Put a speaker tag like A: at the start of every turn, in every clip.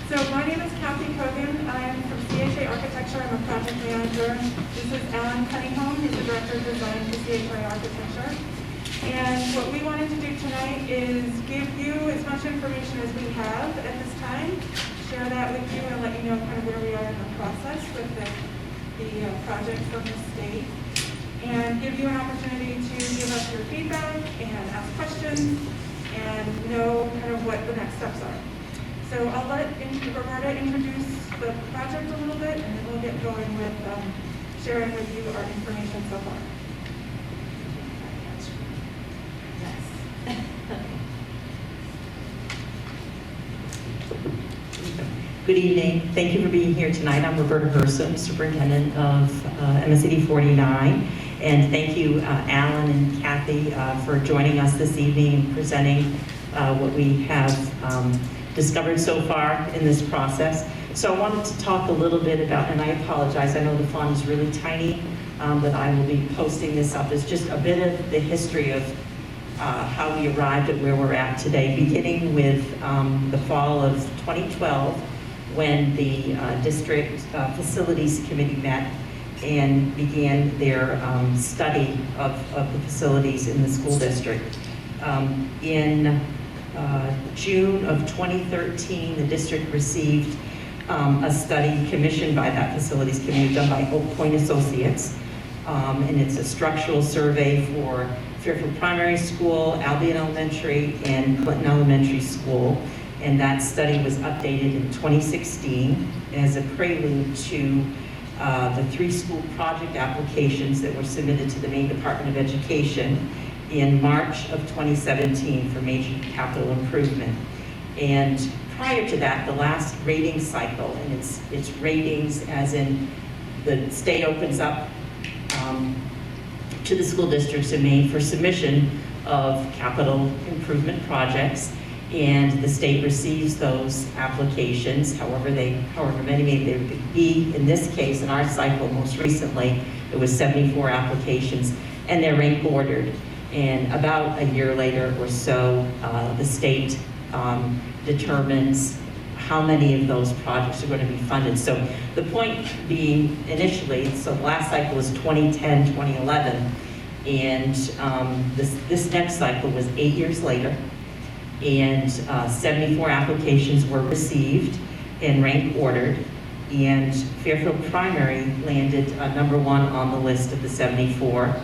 A: So my name is Kathy Kogan. I'm from CHA Architecture. I'm a project manager. This is Alan Cunningham. He's the director of design for CHA Architecture. And what we wanted to do tonight is give you as much information as we have at this time, share that with you and let you know kind of where we are in the process with the project from the state, and give you an opportunity to give us your feedback and ask questions and know kind of what the next steps are. So I'll let Roberta introduce the project a little bit, and then we'll get going with sharing with you our information so far.
B: Good evening. Thank you for being here tonight. I'm Roberta Gerson, Superintendent of MSAD 49. And thank you, Alan and Kathy, for joining us this evening and presenting what we have discovered so far in this process. So I wanted to talk a little bit about, and I apologize, I know the font is really tiny, but I will be posting this up as just a bit of the history of how we arrived at where we're at today, beginning with the fall of 2012, when the District Facilities Committee met and began their study of the facilities in the school district. In June of 2013, the district received a study commissioned by that Facilities Committee done by Oak Point Associates, and it's a structural survey for Fairfield Primary School, Albion Elementary, and Clinton Elementary School. And that study was updated in 2016 as a prelude to the 3 school project applications that were submitted to the Maine Department of Education in March of 2017 for major capital improvement. And prior to that, the last rating cycle, and it's ratings as in the state opens up to the school districts in Maine for submission of capital improvement projects, and the state receives those applications, however many they would be. In this case, in our cycle, most recently, it was 74 applications, and they're rank ordered. And about a year later or so, the state determines how many of those projects are going to be funded. So the point being initially, so the last cycle was 2010, 2011, and this next cycle was 8 years later, and 74 applications were received and rank ordered, and Fairfield Primary landed number 1 on the list of the 74.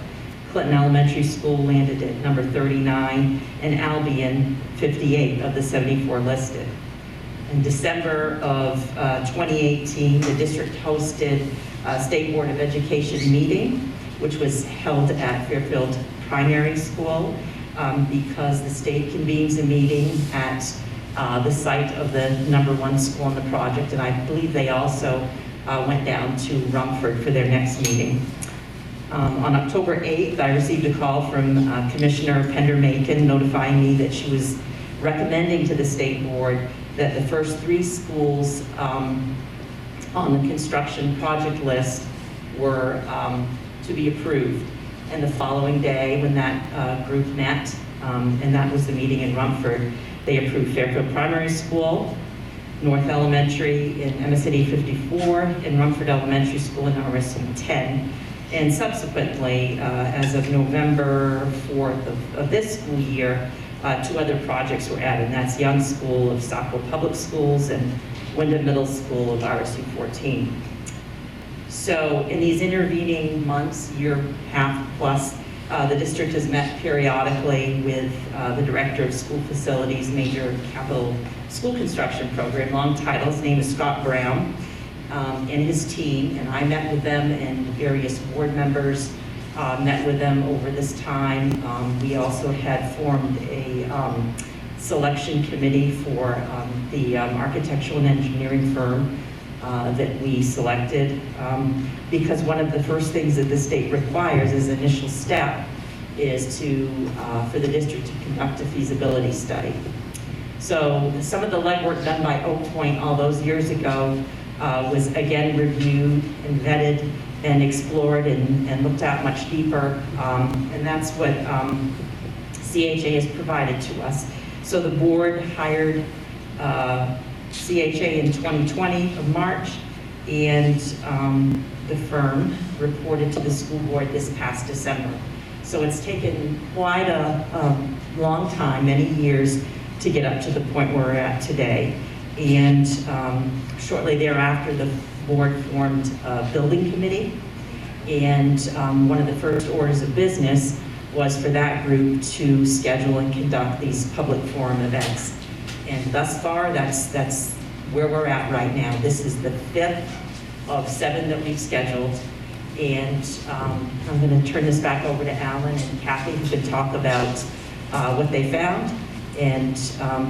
B: Clinton Elementary School landed at number 39, and Albion 58 of the 74 listed. In December of 2018, the district hosted a State Board of Education meeting, which was held at Fairfield Primary School, because the state convenes a meeting at the site of the number 1 school on the project, and I believe they also went down to Rumford for their next meeting. On October 8th, I received a call from Commissioner Pender-Macon notifying me that she was recommending to the state board that the first 3 schools on the construction project list were to be approved. And the following day, when that group met, and that was the meeting in Rumford, they approved Fairfield Primary School, North Elementary in MSAD 54, and Rumford Elementary School in RSM 10. And subsequently, as of November 4th of this school year, 2 other projects were added, and that's Young School of Stockville Public Schools and Wyndham Middle School of RSU 14. So in these intervening months, year half plus, the district has met periodically with the Director of School Facilities, Major Capital School Construction Program, long title. His name is Scott Brown, and his team, and I met with them, and various board members met with them over this time. We also had formed a selection committee for the architectural and engineering firm that we selected, because one of the first things that the state requires as an initial step is for the district to conduct a feasibility study. So some of the legwork done by Oak Point all those years ago was again reviewed and vetted and explored and looked at much deeper, and that's what CHA has provided to us. So the board hired CHA in 2020 of March, and the firm reported to the school board this past December. So it's taken quite a long time, many years, to get up to the point where we're at today. And shortly thereafter, the board formed a building committee, and one of the first orders of business was for that group to schedule and conduct these public forum events. And thus far, that's where we're at right now. This is the 5th of 7 that we've scheduled. And I'm going to turn this back over to Alan and Kathy, who can talk about what they found and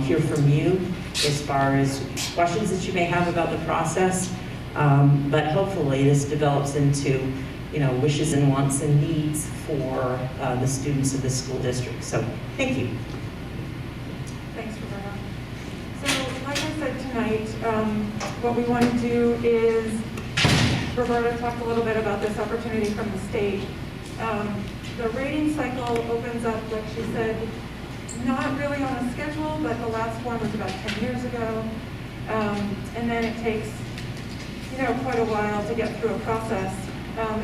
B: hear from you as far as questions that you may have about the process. But hopefully this develops into, wishes and wants and needs for the students of the school district. So thank you.
A: Thanks, Roberta. So like I said tonight, what we want to do is, Roberta talked a little bit about this opportunity from the state. The rating cycle opens up, like she said, not really on a schedule, but the last one was about 10 years ago. And then it takes, quite a while to get through a process.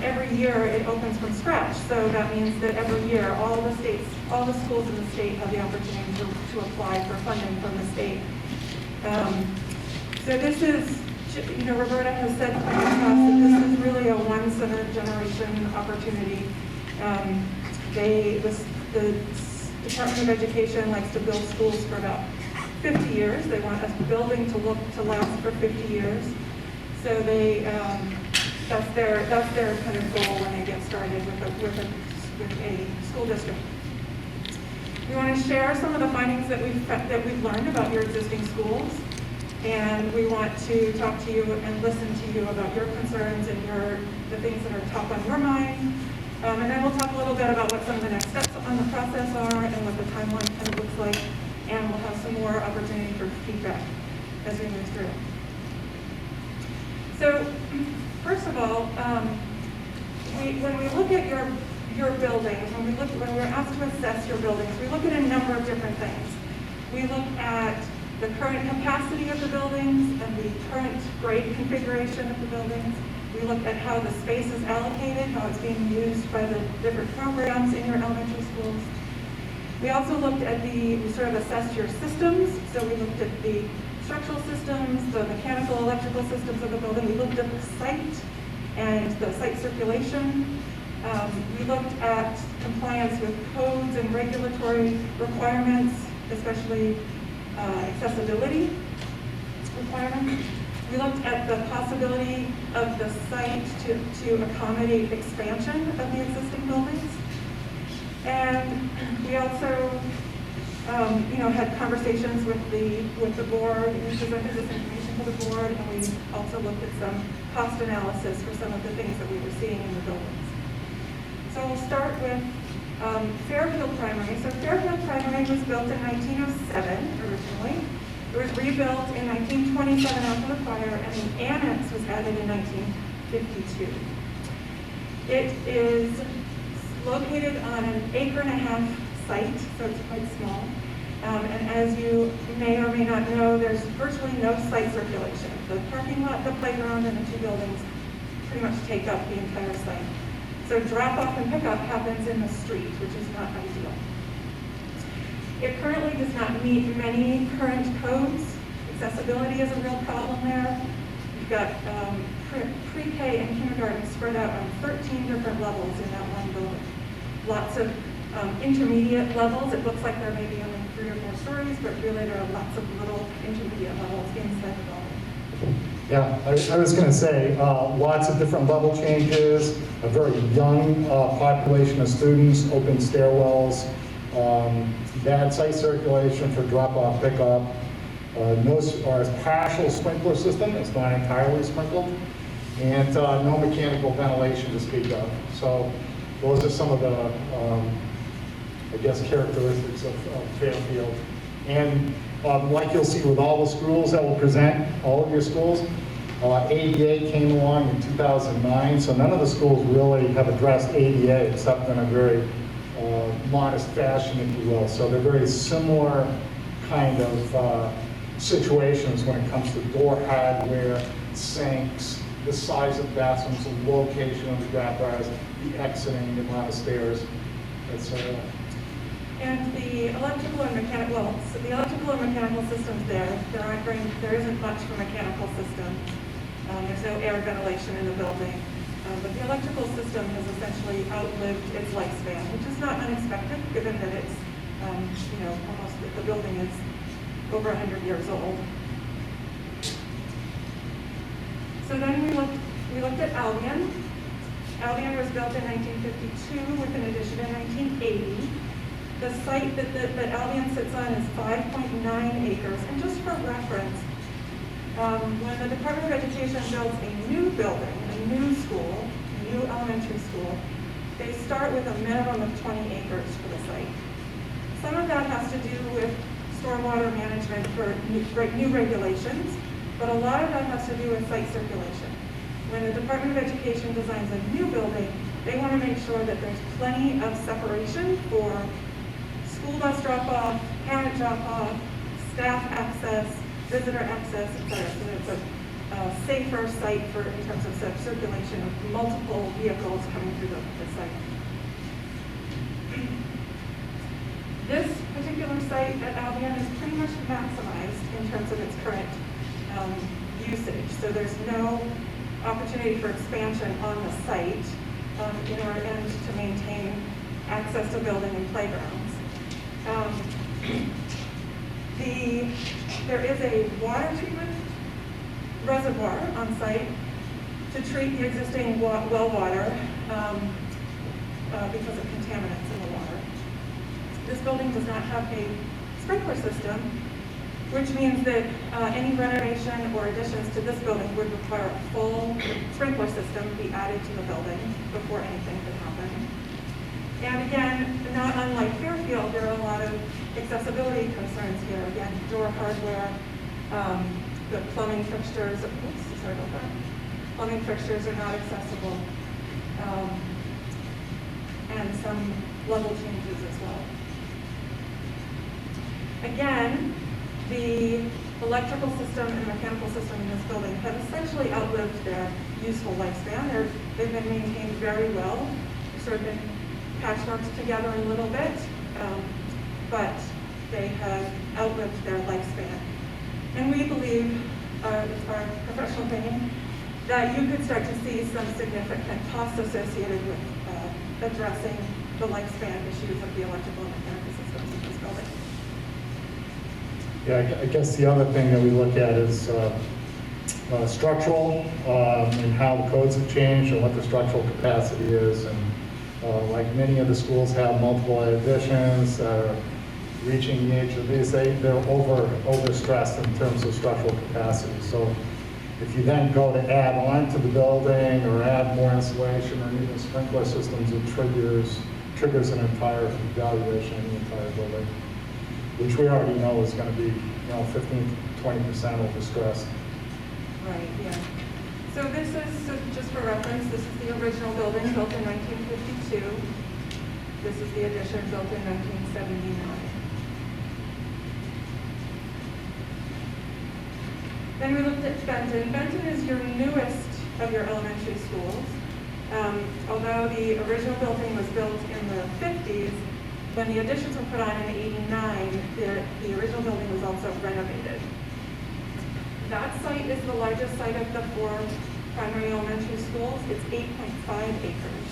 A: Every year it opens from scratch, so that means that every year all the schools in the state have the opportunity to apply for funding from the state. So this is, Roberta has said in the past that this is really a once-in-a-generation opportunity. The Department of Education likes to build schools for about 50 years. They want a building to last for 50 years. So that's their kind of goal when they get started with a school district. We want to share some of the findings that we've learned about your existing schools, and we want to talk to you and listen to you about your concerns and the things that are top on your mind. And then we'll talk a little bit about what some of the next steps on the process are and what the timeline kind of looks like, and we'll have some more opportunity for feedback as we move through. So, first of all, when we look at your buildings, when we're asked to assess your buildings, we look at a number of different things. We look at the current capacity of the buildings and the current grade configuration of the buildings. We look at how the space is allocated, how it's being used by the different programs in your elementary schools. We also looked at we sort of assessed your systems. So we looked at the structural systems, the mechanical, electrical systems of the building. We looked at the site and the site circulation. We looked at compliance with codes and regulatory requirements, especially accessibility requirements. We looked at the possibility of the site to accommodate expansion of the existing buildings. And we also had conversations with the board. We presented this information to the board, and we also looked at some cost analysis for some of the things that we were seeing in the buildings. So we'll start with Fairfield Primary. So Fairfield Primary was built in 1907 originally. It was rebuilt in 1927 after the fire, and an annex was added in 1952. It is located on an 1.5-acre site, so it's quite small. And as you may or may not know, there's virtually no site circulation. The parking lot, the playground, and the 2 buildings pretty much take up the entire site. So drop-off and pickup happens in the street, which is not ideal. It currently does not meet many current codes. Accessibility is a real problem there. You've got pre-K and kindergarten spread out on 13 different levels in that one building. Lots of intermediate levels. It looks like there may be only 3 or 4 stories, but really there are lots of little intermediate levels inside the building.
C: Yeah, I was going to say, lots of different level changes, a very young population of students, open stairwells, bad site circulation for drop-off, pickup, partial sprinkler system, it's not entirely sprinkled, and no mechanical ventilation to speak of. So those are some of the, characteristics of Fairfield. And like you'll see with all the schools that will present, all of your schools, ADA came along in 2009, so none of the schools really have addressed ADA except in a very modest fashion, if you will. So they're very similar kind of situations when it comes to door hardware, sinks, the size of bathrooms, the location of the grab bars, the exiting, the amount of stairs, etc.
A: And the electrical and mechanical, well, so the electrical and mechanical systems there isn't much for mechanical systems. There's no air ventilation in the building. But the electrical system has essentially outlived its lifespan, which is not unexpected given that it's, almost, the building is over 100 years old. So then we looked at Albion. Albion was built in 1952 with an addition in 1980. The site that Albion sits on is 5.9 acres. And just for reference, when the Department of Education builds a new building, a new school, a new elementary school, they start with a minimum of 20 acres for the site. Some of that has to do with stormwater management for new regulations, but a lot of that has to do with site circulation. When the Department of Education designs a new building, they want to make sure that there's plenty of separation for school bus drop-off, parent drop-off, staff access, visitor access, etc. So it's a safer site in terms of circulation of multiple vehicles coming through the site. This particular site at Albion is pretty much maximized in terms of its current usage. So there's no opportunity for expansion on the site in our end to maintain access to building and playgrounds. There is a water treatment reservoir on site to treat the existing well water because of contaminants in the water. This building does not have a sprinkler system, which means that any renovation or additions to this building would require a full sprinkler system be added to the building before anything could happen. And again, not unlike Fairfield, there are a lot of accessibility concerns here. Again, door hardware, the plumbing fixtures, oops, sorry about that. Plumbing fixtures are not accessible, and some level changes as well. Again, the electrical system and mechanical system in this building have essentially outlived their useful lifespan. They've been maintained very well. They've sort of been patchworked together a little bit, but they have outlived their lifespan. And we believe, it's our professional opinion, that you could start to see some significant costs associated with addressing the lifespan issues of the electrical and mechanical systems in this building.
C: Yeah, I guess the other thing that we look at is structural and how the codes have changed and what the structural capacity is. And like many of the schools have multiple additions that are reaching the age of these, they're overstressed in terms of structural capacity. So if you then go to add on to the building or add more insulation or even sprinkler systems, it triggers an entire evaluation of the entire building, which we already know is going to be 15 to 20% overstressed.
A: Right, yeah. So this is, just for reference, this is the original building built in 1952. This is the addition built in 1979. Then we looked at Benton. Benton is your newest of your elementary schools. Although the original building was built in the 50s, when the additions were put on in 89, the original building was also renovated. That site is the largest site of the 4 primary elementary schools. It's 8.5 acres.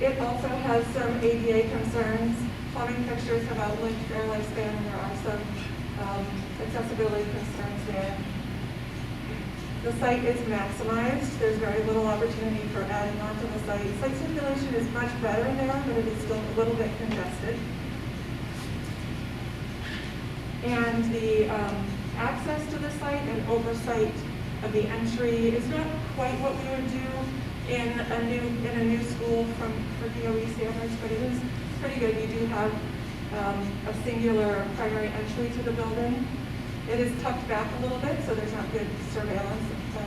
A: It also has some ADA concerns. Plumbing fixtures have outlived their lifespan, and there are some accessibility concerns there. The site is maximized. There's very little opportunity for adding on to the site. Site circulation is much better there, but it is still a little bit congested. And the access to the site and oversight of the entry is not quite what we would do in a new school for DOE standards, but it is pretty good. We do have a singular primary entry to the building. It is tucked back a little bit, so there's not good surveillance,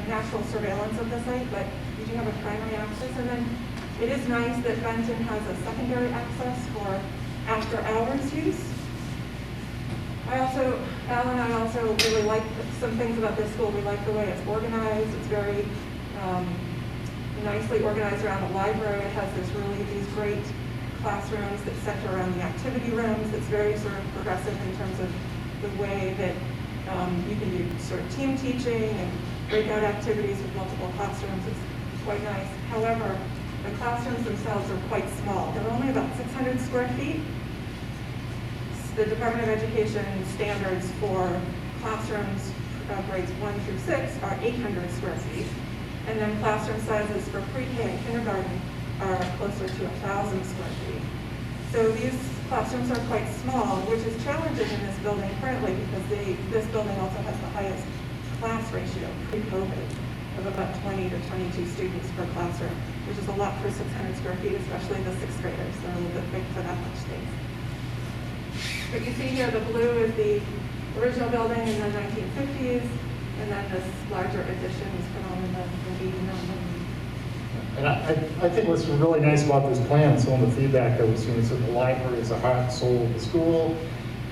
A: natural surveillance of the site, but you do have a primary access. And then it is nice that Benton has a secondary access for after-hours use. Al and I also really like some things about this school. We like the way it's organized. It's very nicely organized around the library. It has these great classrooms that center around the activity rooms. It's very sort of progressive in terms of the way that you can do sort of team teaching and breakout activities with multiple classrooms. It's quite nice. However, the classrooms themselves are quite small. They're only about 600 square feet. The Department of Education standards for classrooms grades 1 through 6 are 800 square feet. And then classroom sizes for pre-K and kindergarten are closer to 1,000 square feet. So these classrooms are quite small, which is challenging in this building currently because this building also has the highest class ratio pre-COVID of about 20 to 22 students per classroom, which is a lot for 600 square feet, especially the sixth graders. They're a little bit big for that much space. But you see here, the blue is the original building in the 1950s, and then this larger addition was put on in the 89.
C: And I think what's really nice about this plan, some of the feedback that we've seen, is that the library is the heart and soul of the school,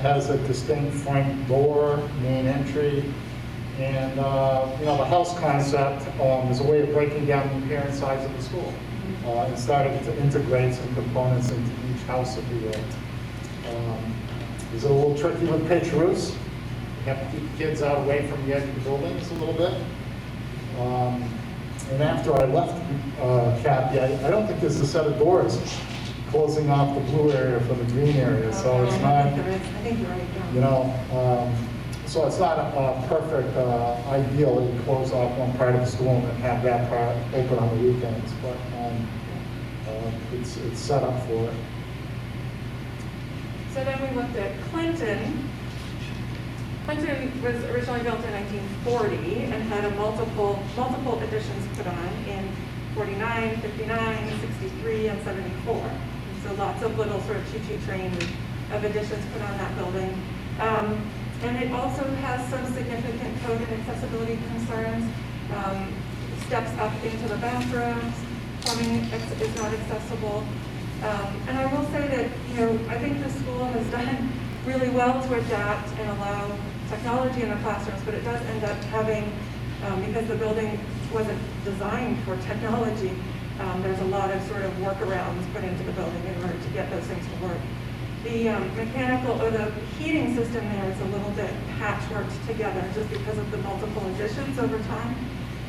C: has a distinct front door, main entry, and the house concept is a way of breaking down the appearance size of the school and starting to integrate some components into each house, if you will. It's a little tricky with pitch roofs. You have to keep the kids out away from the edge of the buildings a little bit. And after I left Kathy, I don't think there's a set of doors closing off the blue area from the green area, so it's not,
A: I think you're right.
C: So it's not perfect ideal that you close off one part of the school and have that part open on the weekends, but it's set up for it.
A: So then we looked at Clinton. Clinton was originally built in 1940 and had multiple additions put on in 49, 59, 63, and 74. And so lots of little sort of choo-choo trains of additions put on that building. And it also has some significant code and accessibility concerns. Steps up into the bathrooms, plumbing is not accessible. And I will say that, I think the school has done really well to adapt and allow technology in the classrooms, but it does end up having, because the building wasn't designed for technology, there's a lot of sort of workarounds put into the building in order to get those things to work. The mechanical or the heating system there is a little bit patchworked together just because of the multiple additions over time.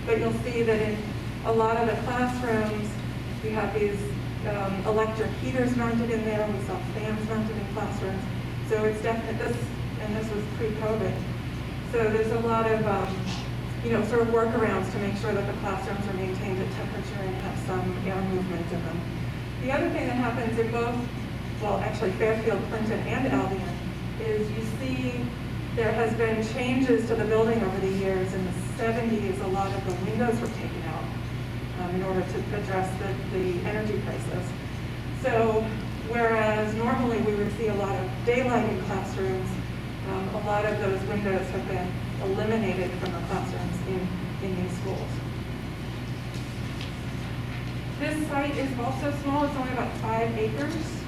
A: But you'll see that in a lot of the classrooms, we have these electric heaters mounted in there. We saw fans mounted in classrooms. So it's definitely and this was pre-COVID. So there's a lot of, sort of workarounds to make sure that the classrooms are maintained at temperature and have some air movement in them. The other thing that happens in both, well, actually Fairfield, Clinton, and Albion, is you see there has been changes to the building over the years. In the 70s, a lot of the windows were taken out in order to address the energy crisis. So whereas normally we would see a lot of daylight in classrooms, a lot of those windows have been eliminated from the classrooms in these schools. This site is also small. It's only about 5 acres.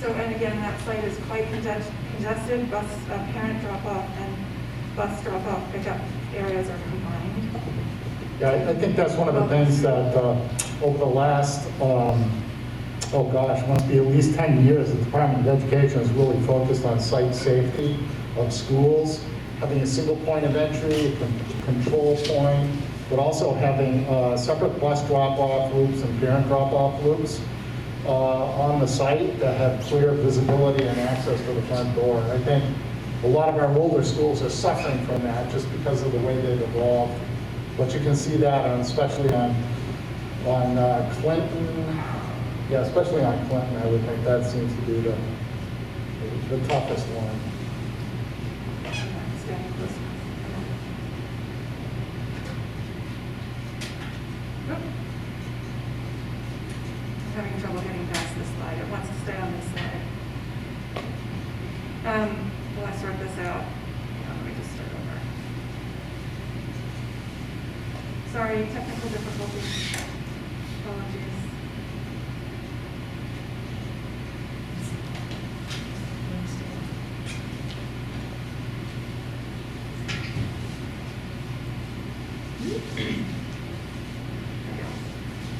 A: So, and again, that site is quite congested. Bus parent drop-off and bus drop-off pickup areas are combined.
C: Yeah, I think that's one of the things that over the last, must be at least 10 years, the Department of Education has really focused on site safety of schools, having a single point of entry, a control point, but also having separate bus drop-off loops and parent drop-off loops on the site that have clear visibility and access to the front door. And I think a lot of our older schools are suffering from that just because of the way they've evolved. But you can see that, especially on Clinton. Yeah, especially on Clinton, I would think that seems to be the toughest one.
A: I'm having trouble getting past this slide. It wants to stay on this slide. Will I sort this out? Let me just start over. Sorry, technical difficulties. Apologies.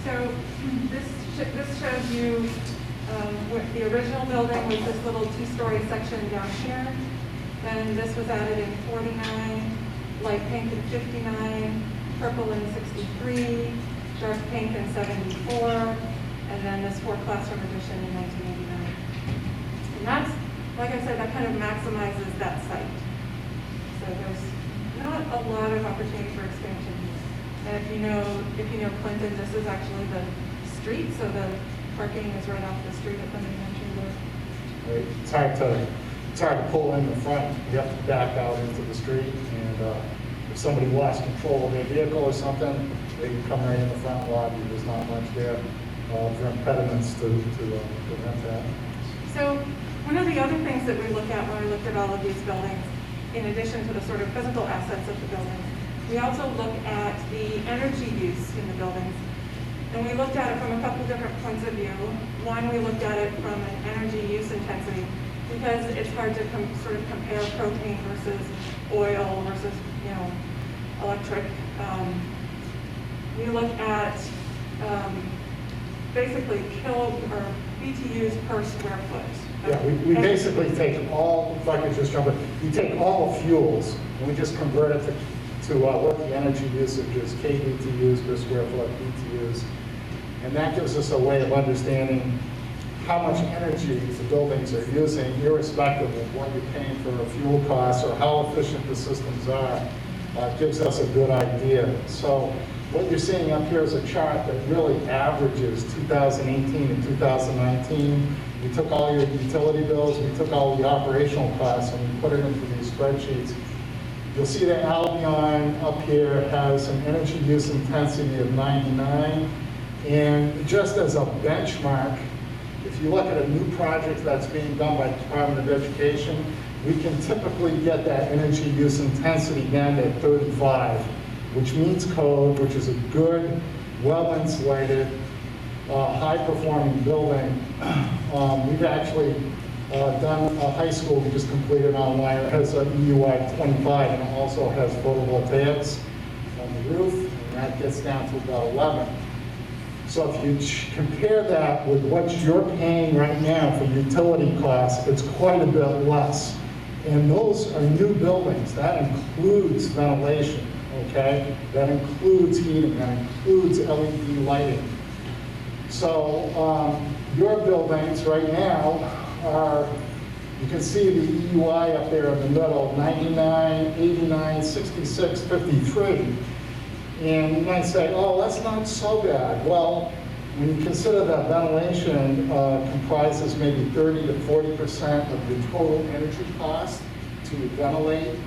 A: So this shows you what the original building was, this little two-story section down here. Then this was added in 49, light pink in 59, purple in 63, dark pink in 74, and then this 4-classroom addition in 1989. And that's, like I said, that kind of maximizes that site. So there's not a lot of opportunity for expansion here. And if you know Clinton, this is actually the street, so the parking is right off the street at the main entry there.
C: Right. It's hard to pull in the front. You have to back out into the street, and if somebody lost control of their vehicle or something, they can come right in the front lobby. There's not much there for impediments to prevent that.
A: So one of the other things that we look at when we looked at all of these buildings, in addition to the sort of physical assets of the buildings, we also look at the energy use in the buildings. And we looked at it from a couple different points of view. One, we looked at it from an energy use intensity, because it's hard to sort of compare propane versus oil versus, electric. We look at basically BTUs per square foot.
C: Yeah, we basically take all, if I could just jump in, we take all the fuels and we just convert it to what the energy usage is, kBTUs per square foot, BTUs. And that gives us a way of understanding how much energy the buildings are using, irrespective of what you're paying for a fuel cost or how efficient the systems are. Gives us a good idea. So what you're seeing up here is a chart that really averages 2018 and 2019. We took all your utility bills, we took all the operational costs, and we put it into these spreadsheets. You'll see that Albion up here has an energy use intensity of 99. And just as a benchmark, if you look at a new project that's being done by the Department of Education, we can typically get that energy use intensity down to 35, which meets code, which is a good, well-insulated, high-performing building. We've actually done a high school we just completed online. It has an EUI 25 and it also has photovoltaics on the roof, and that gets down to about 11. So if you compare that with what you're paying right now for utility costs, it's quite a bit less. And those are new buildings. That includes ventilation, okay? That includes heating, that includes LED lighting. So your buildings right now are, you can see the EUI up there in the middle, 99, 89, 66, 53. And you might say, oh, that's not so bad. Well, when you consider that ventilation comprises maybe 30 to 40% of the total energy cost to ventilate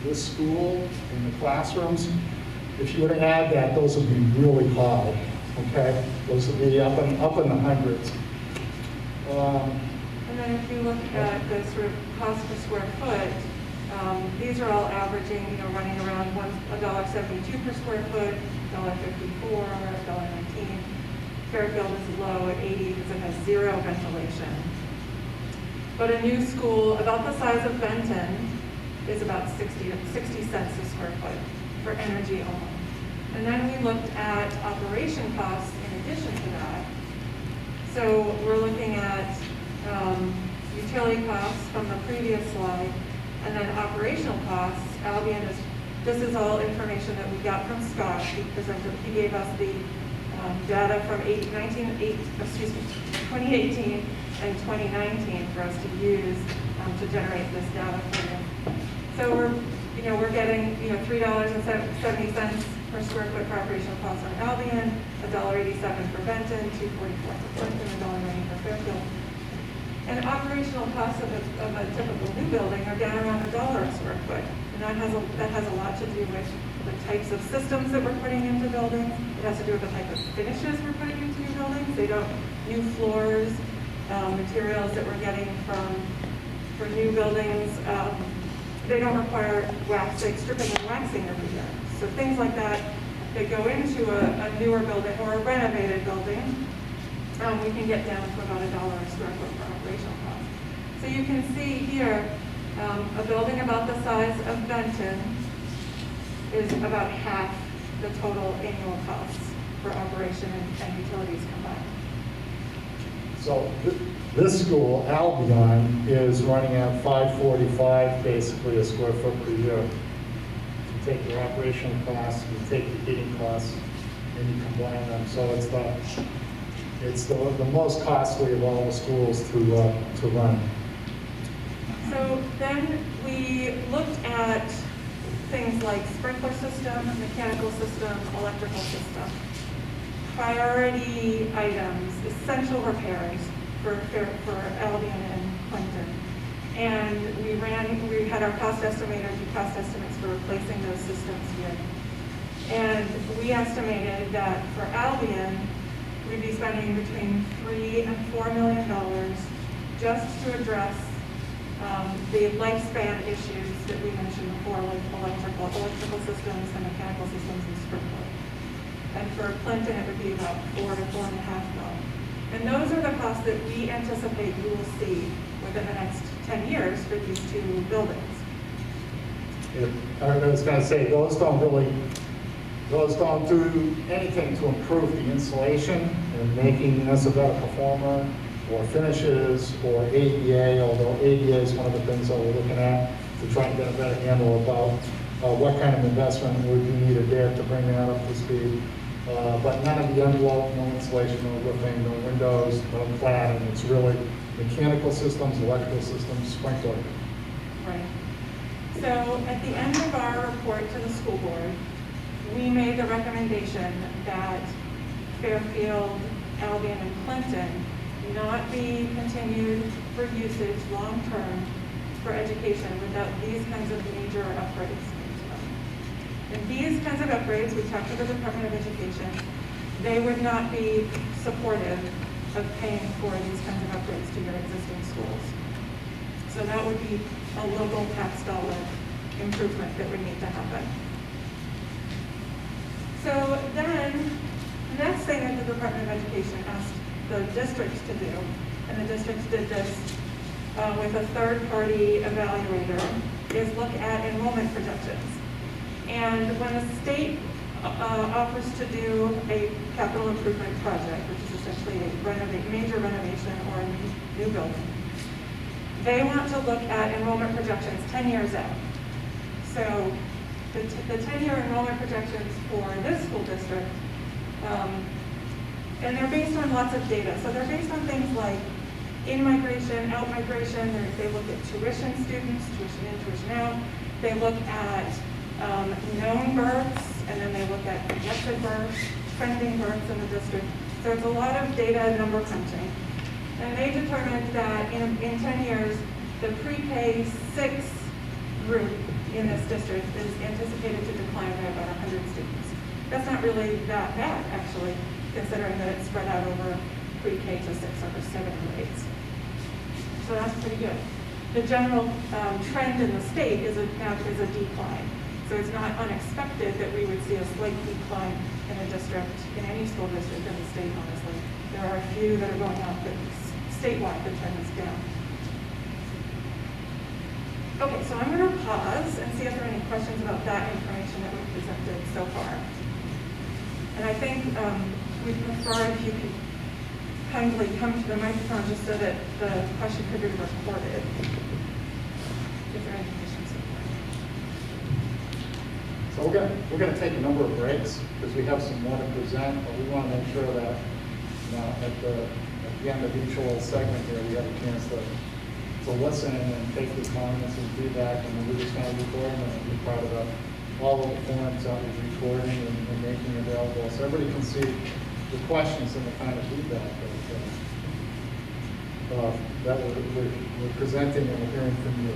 C: this school in the classrooms, if you were to add that, those would be really high, okay? Those would be up in the hundreds.
A: And then if you look at the sort of cost per square foot, these are all averaging, running around $1.72 per square foot, $1.54, $1.19. Fairfield is low at 80 because it has zero ventilation. But a new school about the size of Benton is about 60 cents a square foot for energy only. And then we looked at operation costs in addition to that. So we're looking at utility costs from the previous slide, and then operational costs. Albion this is all information that we got from Scott. He gave us the data from 2018 and 2019 for us to use to generate this data for you. So we're getting $3.70 per square foot for operational costs on Albion, $1.87 for Benton, $2.44 for Clinton, $1.90 for Fairfield. And operational costs of a typical new building are down around $1 a square foot. And that has a lot to do with the types of systems that we're putting into buildings. It has to do with the type of finishes we're putting into new buildings. New floors, materials that we're getting for new buildings. They don't require stripping and waxing every year. So things like that go into a newer building or a renovated building. We can get down to about $1 a square foot for operational costs. So you can see here, a building about the size of Benton is about half the total annual costs for operation and utilities combined.
C: So this school, Albion, is running at $545 basically a square foot per year. You take your operational costs, you take the heating costs, and you combine them. So it's the most costly of all the schools to run.
A: So then we looked at things like sprinkler system, mechanical system, electrical system, priority items, essential repairs for Albion and Clinton. And we had our cost estimator do cost estimates for replacing those systems here. And we estimated that for Albion, we'd be spending between $3 and $4 million just to address the lifespan issues that we mentioned before, like electrical systems and mechanical systems and sprinkler. And for Clinton, it would be about $4 to $4.5 million. And those are the costs that we anticipate we will see within the next 10 years for these two buildings.
C: I was going to say, those don't do anything to improve the insulation and making us a better performer, or finishes, or ADA, although ADA is one of the things that we're looking at to try and get a better handle about what kind of investment would be needed there to bring that up to speed. But none of the envelope, no insulation, no roofing, no windows, no cladding. It's really mechanical systems, electrical systems, sprinkler.
A: Right. So at the end of our report to the school board, we made the recommendation that Fairfield, Albion, and Clinton not be continued for usage long-term for education without these kinds of major upgrades. And these kinds of upgrades, we talked to the Department of Education, they would not be supportive of paying for these kinds of upgrades to your existing schools. So that would be a local tax dollar improvement that would need to happen. So then, the next thing that the Department of Education asked the districts to do, and the districts did this with a third-party evaluator, is look at enrollment projections. And when the state offers to do a capital improvement project, which is essentially a major renovation or a new building, they want to look at enrollment projections 10 years out. So the 10-year enrollment projections for this school district, and they're based on lots of data. So they're based on things like in-migration, out-migration. They look at tuition students, tuition in, tuition out. They look at known births, and then they look at projected births, trending births in the district. So it's a lot of data number crunching. And they determined that in 10 years, the pre-K 6 group in this district is anticipated to decline by about 100 students. That's not really that bad, actually, considering that it's spread out over pre-K to 6 over 7 grades. So that's pretty good. The general trend in the state is a decline. So it's not unexpected that we would see a slight decline in a district, in any school district in the state, honestly. There are a few that are going up, but statewide the trend is down. Okay, so I'm going to pause and see if there are any questions about that information that we've presented so far. And I think we'd prefer if you could kindly come to the microphone just so that the question could be recorded. If there are any questions so far.
C: So we're going to take a number of breaks because we have some more to present, but we want to make sure that at the end of each little segment here, we have a chance to listen and take the comments and feedback, and we're just going to record them and be proud of all of the forms that we're recording and making available, so everybody can see the questions and the kind of feedback that we're presenting and we're hearing from you.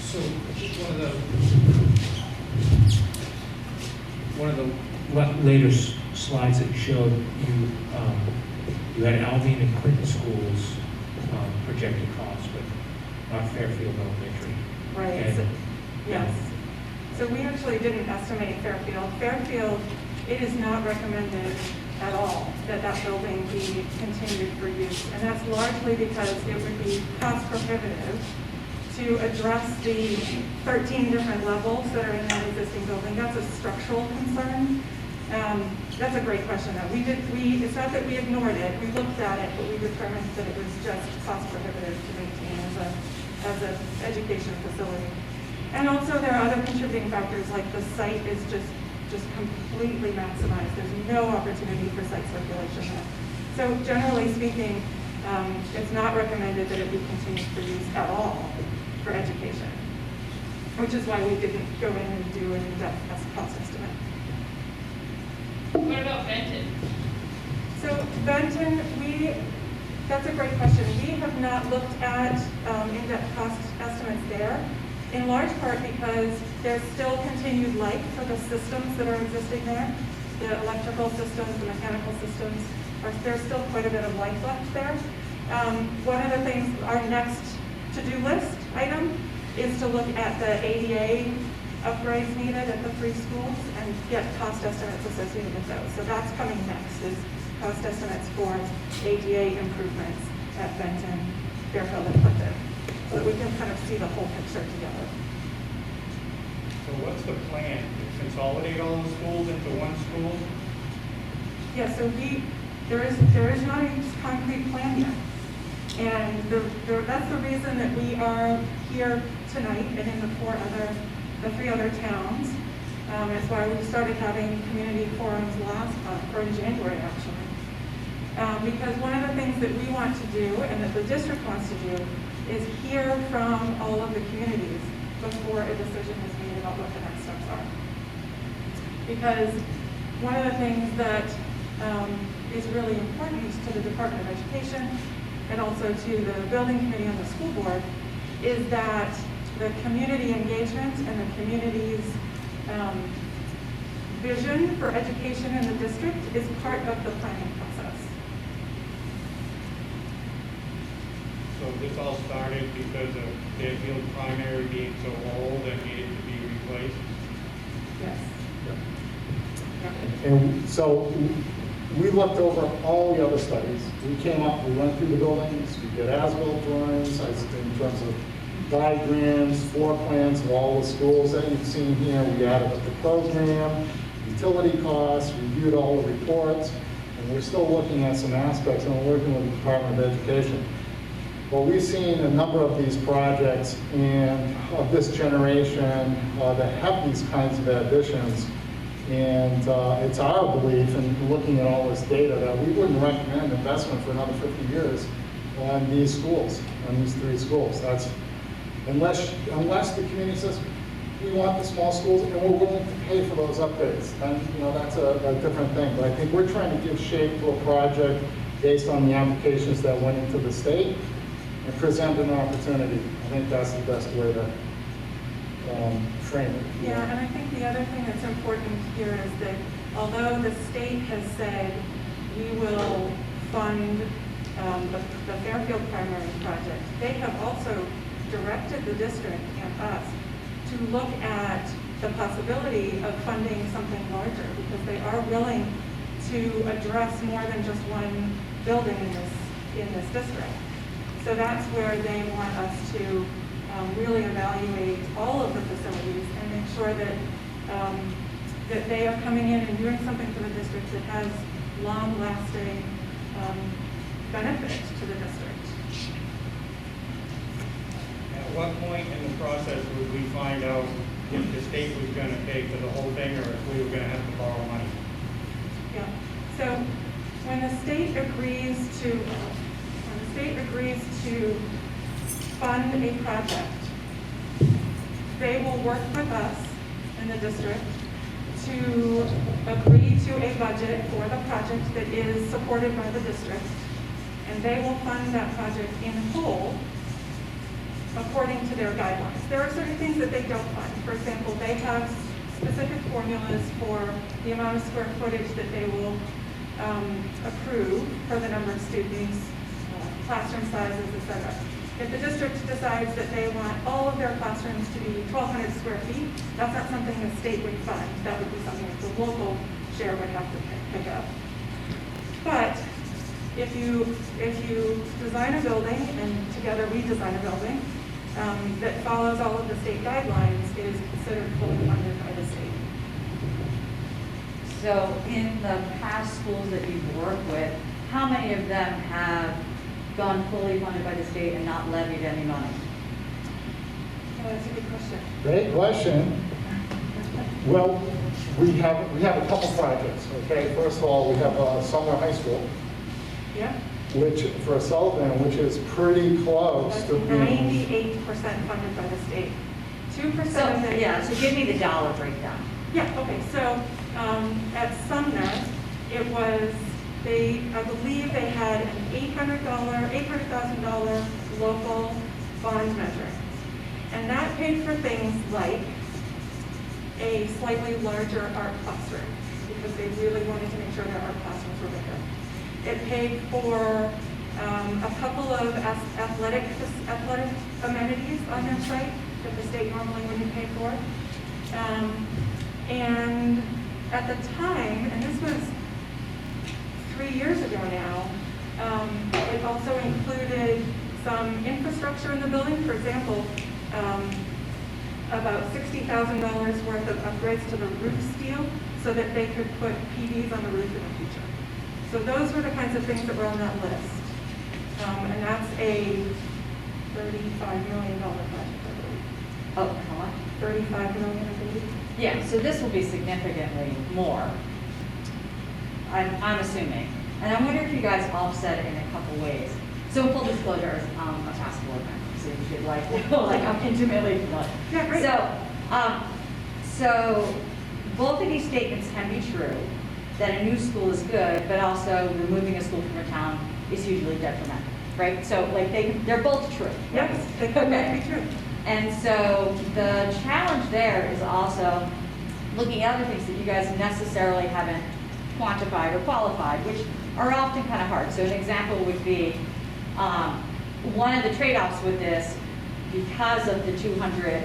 D: So one of the later slides that showed you had Albion and Clinton schools projected costs, but not Fairfield Elementary.
A: Right.
D: And,
A: Yes. So we actually didn't estimate Fairfield. Fairfield, it is not recommended at all that that building be continued for use. And that's largely because it would be cost prohibitive to address the 13 different levels that are in that existing building. That's a structural concern. That's a great question, though. It's not that we ignored it, we looked at it, but we determined that it was just cost prohibitive to maintain as an education facility. And also there are other contributing factors, like the site is just completely maximized. There's no opportunity for site circulation there. So generally speaking, it's not recommended that it be continued for use at all for education, which is why we didn't go in and do an in-depth cost estimate.
E: What about Benton?
A: So Benton, that's a great question. We have not looked at in-depth cost estimates there, in large part because there's still continued life for the systems that are existing there. The electrical systems, the mechanical systems, there's still quite a bit of life left there. One of the things, our next to-do list item is to look at the ADA upgrades needed at the 3 schools and get cost estimates associated with those. So that's coming next, is cost estimates for ADA improvements at Benton, Fairfield, and Clifton, so that we can kind of see the whole picture together.
F: So what's the plan? To consolidate all the schools into one school?
A: Yeah, so there is not a concrete plan yet. And that's the reason that we are here tonight and in the 3 other towns. That's why we started having community forums or in January actually. Because one of the things that we want to do and that the district wants to do is hear from all of the communities before a decision is made about what the next steps are. Because one of the things that is really important to the Department of Education and also to the building committee and the school board is that the community engagement and the community's vision for education in the district is part of the planning process.
F: So this all started because of Fairfield Primary being so old and needed to be replaced?
A: Yes.
C: And so we looked over all the other studies. We went through the buildings, we did as-built drawings in terms of diagrams, floor plans of all the schools that you've seen here. We added up the program, utility costs, reviewed all the reports, and we're still looking at some aspects, and we're working with the Department of Education. Well, we've seen a number of these projects and of this generation that have these kinds of additions. And it's our belief in looking at all this data that we wouldn't recommend investment for another 50 years on these schools, on these 3 schools. That's unless the community says we want the small schools and we're willing to pay for those upgrades. And that's a different thing. But I think we're trying to give shape to a project based on the applications that went into the state and present an opportunity. I think that's the best way to frame it.
A: Yeah, and I think the other thing that's important here is that although the state has said we will fund the Fairfield Primary project, they have also directed the district and us to look at the possibility of funding something larger because they are willing to address more than just one building in this district. So that's where they want us to really evaluate all of the facilities and make sure that that they are coming in and doing something for the district that has long-lasting benefit to the district.
F: At what point in the process would we find out if the state was going to pay for the whole thing or if we were going to have to borrow money?
A: Yeah. So when the state agrees to fund a project, they will work with us in the district to agree to a budget for the project that is supported by the district, and they will fund that project in whole according to their guidelines. There are certain things that they don't fund. For example, they have specific formulas for the amount of square footage that they will approve for the number of students, classroom sizes, etc. If the district decides that they want all of their classrooms to be 1,200 square feet, that's not something the state would fund. That would be something that the local share would have to pick up. But if you design a building, and together we design a building, that follows all of the state guidelines is considered fully funded by the state.
E: So in the past schools that you've worked with, how many of them have gone fully funded by the state and not levied any money?
A: Oh, that's a good question.
C: Great question. Well, we have a couple projects, okay? First of all, we have Sumner High School,
A: Yeah,
C: which, for Sullivan, which is pretty close
A: that's
C: to being.
A: 98% funded by the state. 2%
E: So,
A: of it.
E: yeah, so give me the dollar breakdown.
A: Yeah, okay, so, at Sumner, it was, I believe they had an $800,000 local bond measure. And that paid for things like a slightly larger art classroom, because they really wanted to make sure that art classrooms were bigger. It paid for a couple of athletic amenities on their site that the state normally wouldn't pay for. And at the time, and this was 3 years ago now, it also included some infrastructure in the building. For example, about $60,000 worth of upgrades to the roof steel so that they could put PVs on the roof in the future. So those were the kinds of things that were on that list. And that's a $35 million project, I believe.
E: Oh, how much?
A: $35 million, I believe.
E: Yeah, so this will be significantly more, I'm assuming. And I wonder if you guys offset it in a couple ways. So full disclosure, I'm a past board member, so you should like I'm intimately familiar.
A: Yeah, great.
E: So both of these statements can be true, that a new school is good, but also removing a school from a town is usually detrimental, right? So like they're both true.
A: Yes, they could
E: Okay.
A: be true.
E: And so the challenge there is also looking at other things that you guys necessarily haven't quantified or qualified, which are often kind of hard. So an example would be one of the trade-offs with this, because of the 200,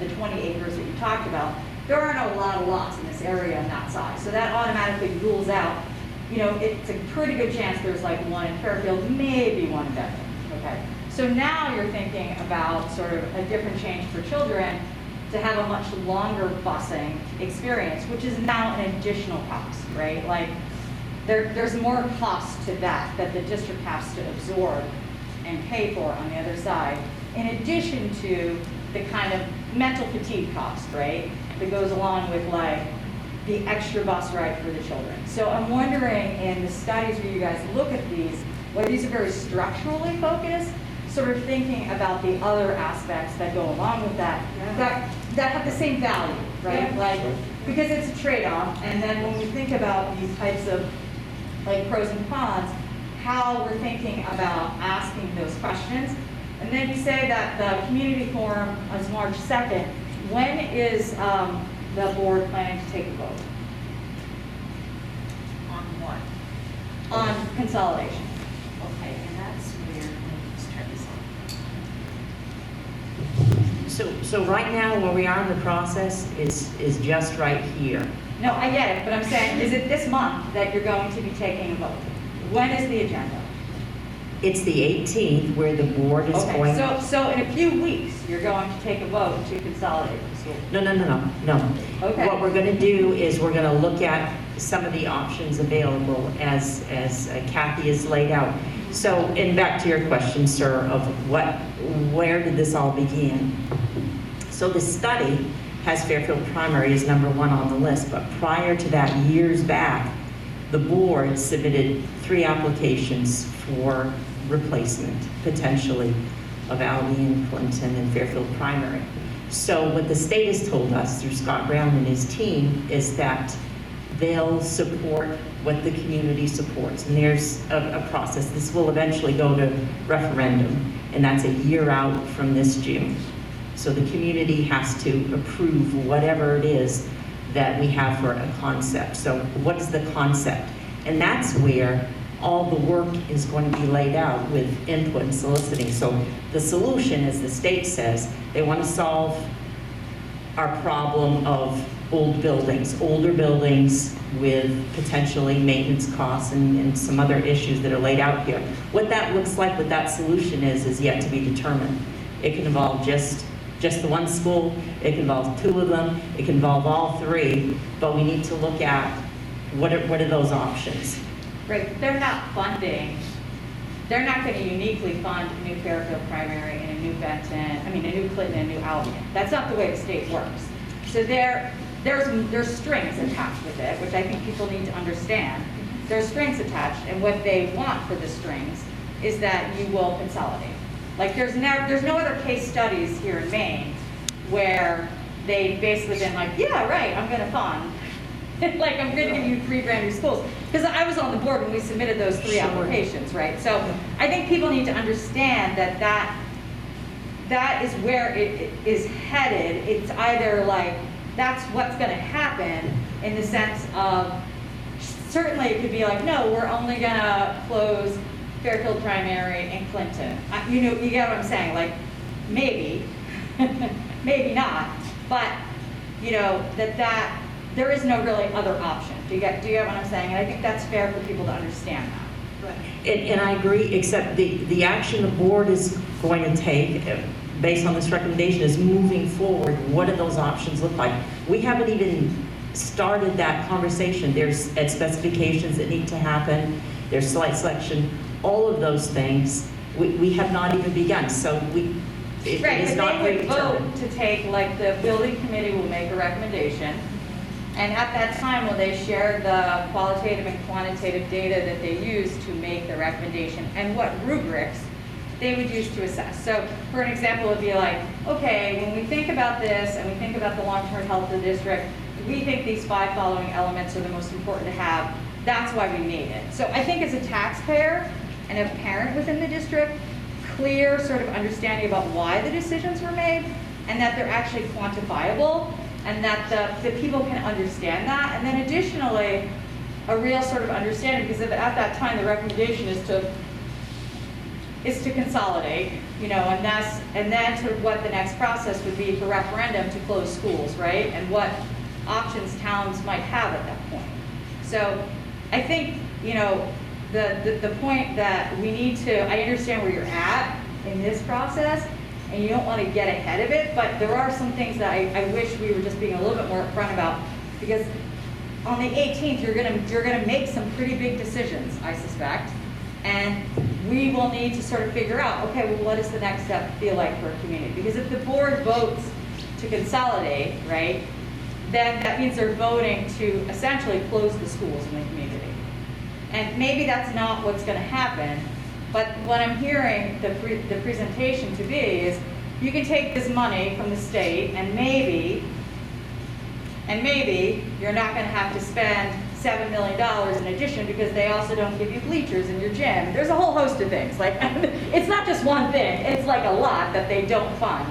E: the 20 acres that you talked about, there aren't a lot of lots in this area on that size. So that automatically rules out, it's a pretty good chance there's like one in Fairfield, maybe one in Bedford, okay? So now you're thinking about sort of a different change for children to have a much longer busing experience, which is now an additional cost, right? Like there's more cost to that the district has to absorb and pay for on the other side, in addition to the kind of mental fatigue cost, right? That goes along with like the extra bus ride for the children. So I'm wondering, in the studies where you guys look at these, whether these are very structurally focused, sort of thinking about the other aspects that go along with that,
A: Yeah.
E: that have the same value, right?
A: Yeah.
E: Like, because it's a trade-off, and then when we think about these types of like pros and cons, how we're thinking about asking those questions. And then you say that the community forum is March 2nd. When is the board planning to take a vote?
G: On what?
E: On consolidation.
G: Okay, and that's where, let me just turn this on.
B: So right now, where we are in the process is just right here.
E: No, I get it, but I'm saying, is it this month that you're going to be taking a vote? When is the agenda?
B: It's the 18th where the board is
E: Okay,
B: going.
E: so in a few weeks, you're going to take a vote to consolidate the school.
B: No.
E: Okay.
B: What we're going to do is we're going to look at some of the options available as Kathy has laid out. So, and back to your question, sir, of where did this all begin? So the study has Fairfield Primary as number 1 on the list, but prior to that, years back, the board submitted 3 applications for replacement, potentially, of Albion, Clinton, and Fairfield Primary. So what the state has told us through Scott Brown and his team is that they'll support what the community supports. And there's a process. This will eventually go to referendum, and that's a year out from this June. So the community has to approve whatever it is that we have for a concept. So what's the concept? And that's where all the work is going to be laid out with input and soliciting. So the solution, as the state says, they want to solve our problem of older buildings with potentially maintenance costs and some other issues that are laid out here. What that looks like, what that solution is yet to be determined. It can involve just the one school, it can involve two of them, it can involve all three, but we need to look at what are those options.
E: Right, they're not funding, they're not going to uniquely fund a new Fairfield Primary and a new Benton, a new Clinton and a new Albion. That's not the way the state works. So there's strings attached with it, which I think people need to understand. There's strings attached, and what they want for the strings is that you will consolidate. Like there's no other case studies here in Maine where they've basically been like, yeah, right, I'm going to fund. Like I'm going to give you 3 brand new schools. Because I was on the board when we submitted those 3 applications, right? So I think people need to understand that is where it is headed. It's either like, that's what's going to happen in the sense of, certainly it could be like, no, we're only going to close Fairfield Primary and Clinton. You get what I'm saying? Like, maybe, maybe not, but, that there is no really other option. Do you get what I'm saying? And I think that's fair for people to understand that.
B: And I agree, except the action the board is going to take, based on this recommendation, is moving forward. What do those options look like? We haven't even started that conversation. There's specifications that need to happen. There's site selection, all of those things. We have not even begun. So it is not
E: Right, but they would
B: predetermined.
E: vote to take, like, the building committee will make a recommendation. And at that time, will they share the qualitative and quantitative data that they use to make the recommendation and what rubrics they would use to assess? So for an example, it would be like, okay, when we think about this and we think about the long-term health of the district, we think these 5 following elements are the most important to have. That's why we made it. So I think as a taxpayer and a parent within the district, clear sort of understanding about why the decisions were made and that they're actually quantifiable and that the people can understand that. And then additionally, a real sort of understanding, because if at that time the recommendation is to consolidate, and then sort of what the next process would be for referendum to close schools, right? And what options towns might have at that point. So I think, the point that we need to, I understand where you're at in this process, and you don't want to get ahead of it, but there are some things that I wish we were just being a little bit more upfront about, because on the 18th, you're gonna make some pretty big decisions, I suspect, and we will need to sort of figure out, okay, well, what does the next step feel like for a community? Because if the board votes to consolidate, right, then that means they're voting to essentially close the schools in the community. And maybe that's not what's going to happen, but what I'm hearing the presentation to be is you can take this money from the state and maybe you're not going to have to spend $7 million in addition because they also don't give you bleachers in your gym. There's a whole host of things. Like, it's not just one thing. It's like a lot that they don't fund.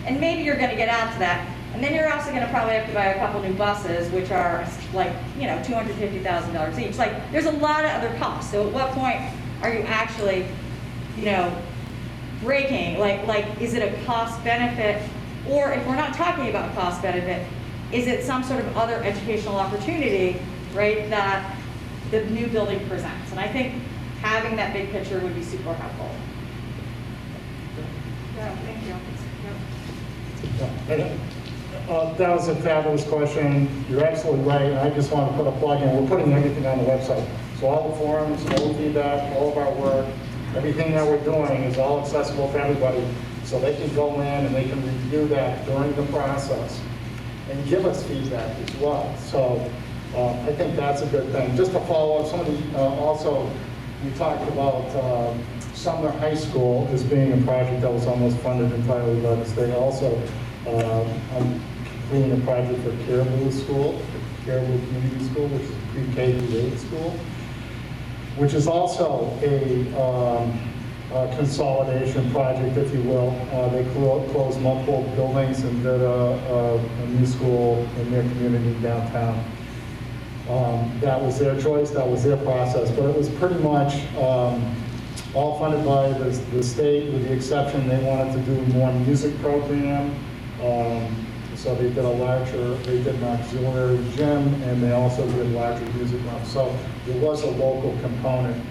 E: And maybe you're going to get out to that. And then you're also going to probably have to buy a couple new buses, which are like, $250,000 each. Like, there's a lot of other costs. So at what point are you actually, breaking? Like, is it a cost benefit? Or if we're not talking about cost benefit, is it some sort of other educational opportunity, right, that the new building presents? And I think having that big picture would be super helpful.
A: Yeah, thank you.
C: Yeah. That was a fabulous question. You're absolutely right. And I just want to put a plug in. We're putting everything on the website. So all the forums, all the feedback, all of our work, everything that we're doing is all accessible for everybody. So they can go in and they can review that during the process and give us feedback as well. So I think that's a good thing. Just to follow up, somebody also, we talked about Sumner High School as being a project that was almost funded entirely by the state. Also, I'm completing a project for Caribou School, Caribou Community School, which is a pre-K through 8 school, which is also a consolidation project, if you will. They closed multiple buildings and did a new school in their community downtown. That was their choice, that was their process, but it was pretty much all funded by the state, with the exception they wanted to do more music program. So they did an auxiliary gym, and they also did larger music rooms. So there was a local component,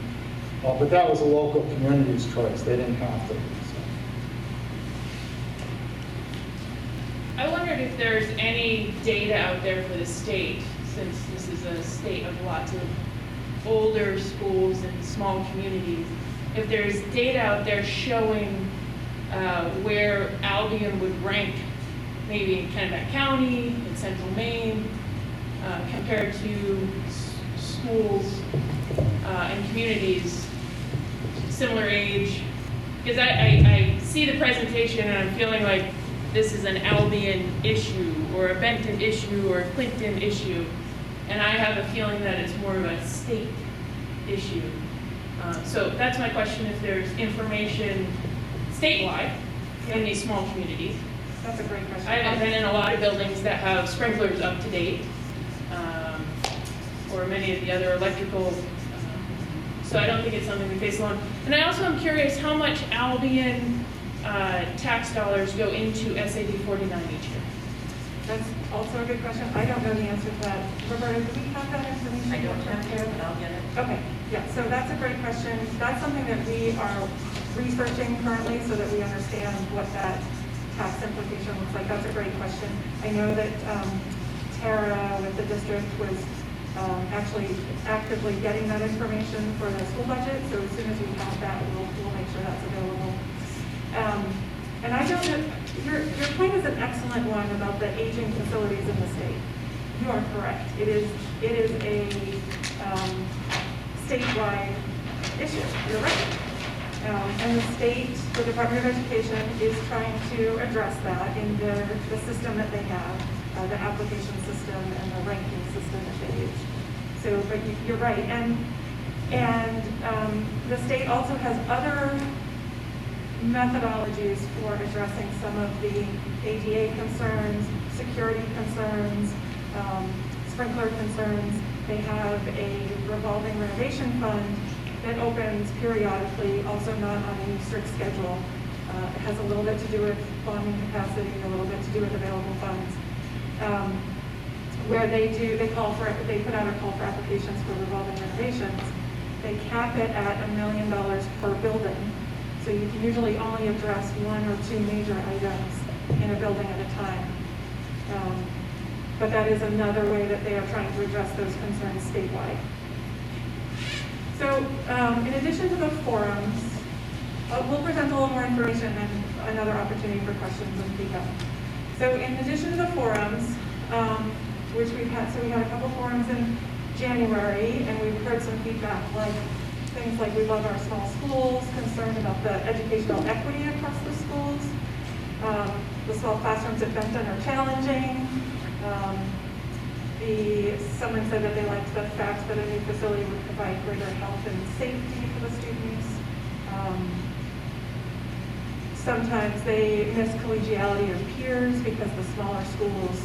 C: but that was a local community's choice. They didn't have to.
H: wondered if there's any data out there for the state, since this is a state of lots of older schools and small communities, if there's data out there showing where Albion would rank, maybe in Kennebec County, in central Maine, compared to schools and communities similar age. Because I see the presentation and I'm feeling like this is an Albion issue or a Benton issue or a Clinton issue. And I have a feeling that it's more of a state issue. So that's my question, if there's information statewide in these small communities.
A: That's a great question.
H: I haven't been in a lot of buildings that have sprinklers up to date, or many of the other electrical, so I don't think it's something we face alone. And I also am curious how much Albion tax dollars go into SAD 49 each year.
A: That's also a good question. I don't know the answer to that. Roberta, do we have that information?
G: I don't have it, but I'll get it.
A: Okay, yeah, so that's a great question. That's something that we are researching currently so that we understand what that tax implication looks like. That's a great question. I know that Tara with the district was actually actively getting that information for the school budget, so as soon as we have that, we'll make sure that's available. And I don't know, your point is an excellent one about the aging facilities in the state. You are correct. It is a statewide issue. You're right. And the state, the Department of Education, is trying to address that in the system that they have, the application system and the ranking system that they use. So, but you're right. And the state also has other methodologies for addressing some of the ADA concerns, security concerns, sprinkler concerns. They have a revolving renovation fund that opens periodically, also not on any strict schedule. It has a little bit to do with bonding capacity, a little bit to do with available funds. Where they put out a call for applications for revolving renovations. They cap it at $1 million per building. So you can usually only address one or two major items in a building at a time. But that is another way that they are trying to address those concerns statewide. So in addition to the forums, we'll present a little more information and another opportunity for questions and feedback. So in addition to the forums, which we've had, so we had a couple forums in January, and we've heard some feedback like things like we love our small schools, concerned about the educational equity across the schools. The small classrooms at Benton are challenging. Someone said that they liked the fact that a new facility would provide greater health and safety for the students. Sometimes they miss collegiality of peers because the smaller schools,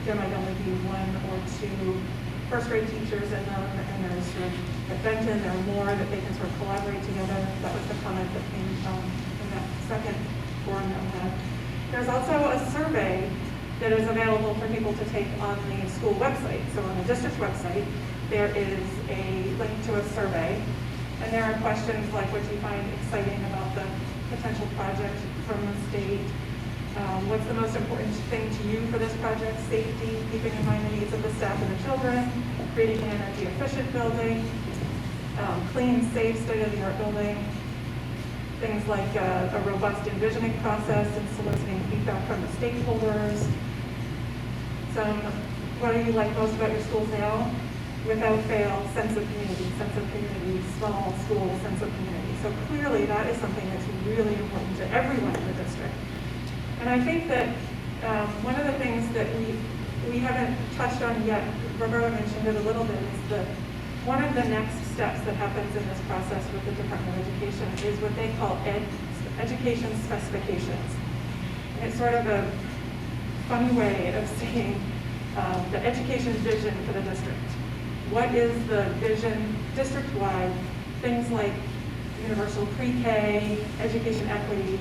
A: there might only be one or two first grade teachers in them, and there's sort of, at Benton, there are more that they can sort of collaborate together. That was the comment that came in that second forum that we had. There's also a survey that is available for people to take on the school website. So on the district website, there is a link to a survey, and there are questions like, what do you find exciting about the potential project from the state? What's the most important thing to you for this project? Safety, keeping in mind the needs of the staff and the children, creating an energy efficient building, clean, safe, state-of-the-art building, things like a robust envisioning process and soliciting feedback from the stakeholders. What do you like most about your schools now? Without fail, sense of community, small school, sense of community. So clearly that is something that's really important to everyone in the district. And I think that one of the things that we haven't touched on yet, Roberta mentioned it a little bit, is one of the next steps that happens in this process with the Department of Education is what they call education specifications. And it's sort of a funny way of saying the education vision for the district. What is the vision district-wide? Things like universal pre-K, education equity,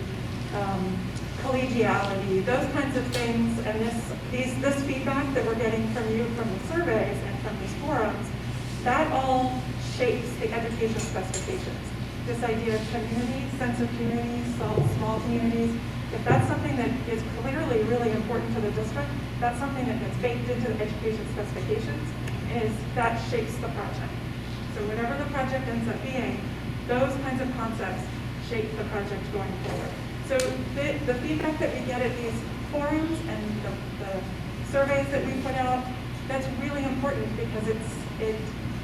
A: collegiality, those kinds of things, and this feedback that we're getting from you from the surveys and from these forums, that all shapes the education specifications. This idea of community, sense of community, small communities, If that's something that is clearly really important to the district, that's something that gets baked into the education specifications, that shapes the project. So whatever the project ends up being, those kinds of concepts shape the project going forward. So the feedback that we get at these forums and the surveys that we put out, that's really important because it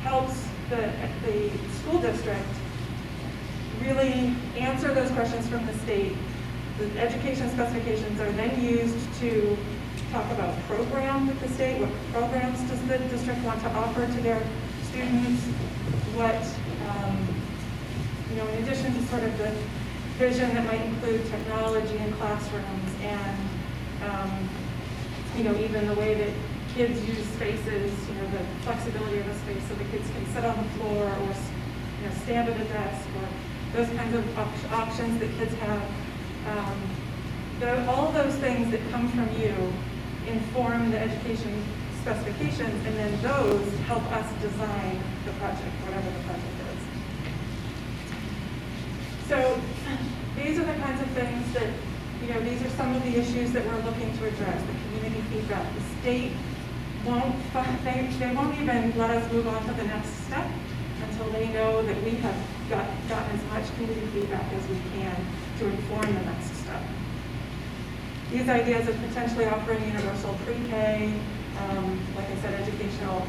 A: helps the school district really answer those questions from the state. The education specifications are then used to talk about program with the state. What programs does the district want to offer to their students? What, in addition to sort of the vision that might include technology in classrooms and, even the way that kids use spaces, the flexibility of a space so the kids can sit on the floor or, stand at a desk or those kinds of options that kids have. All those things that come from you inform the education specifications, and then those help us design the project, whatever the project is. So these are the kinds of things that, these are some of the issues that we're looking to address, the community feedback. The state won't even let us move on to the next step until they know that we have gotten as much community feedback as we can to inform the next step. These ideas of potentially offering universal pre-K, like I said, educational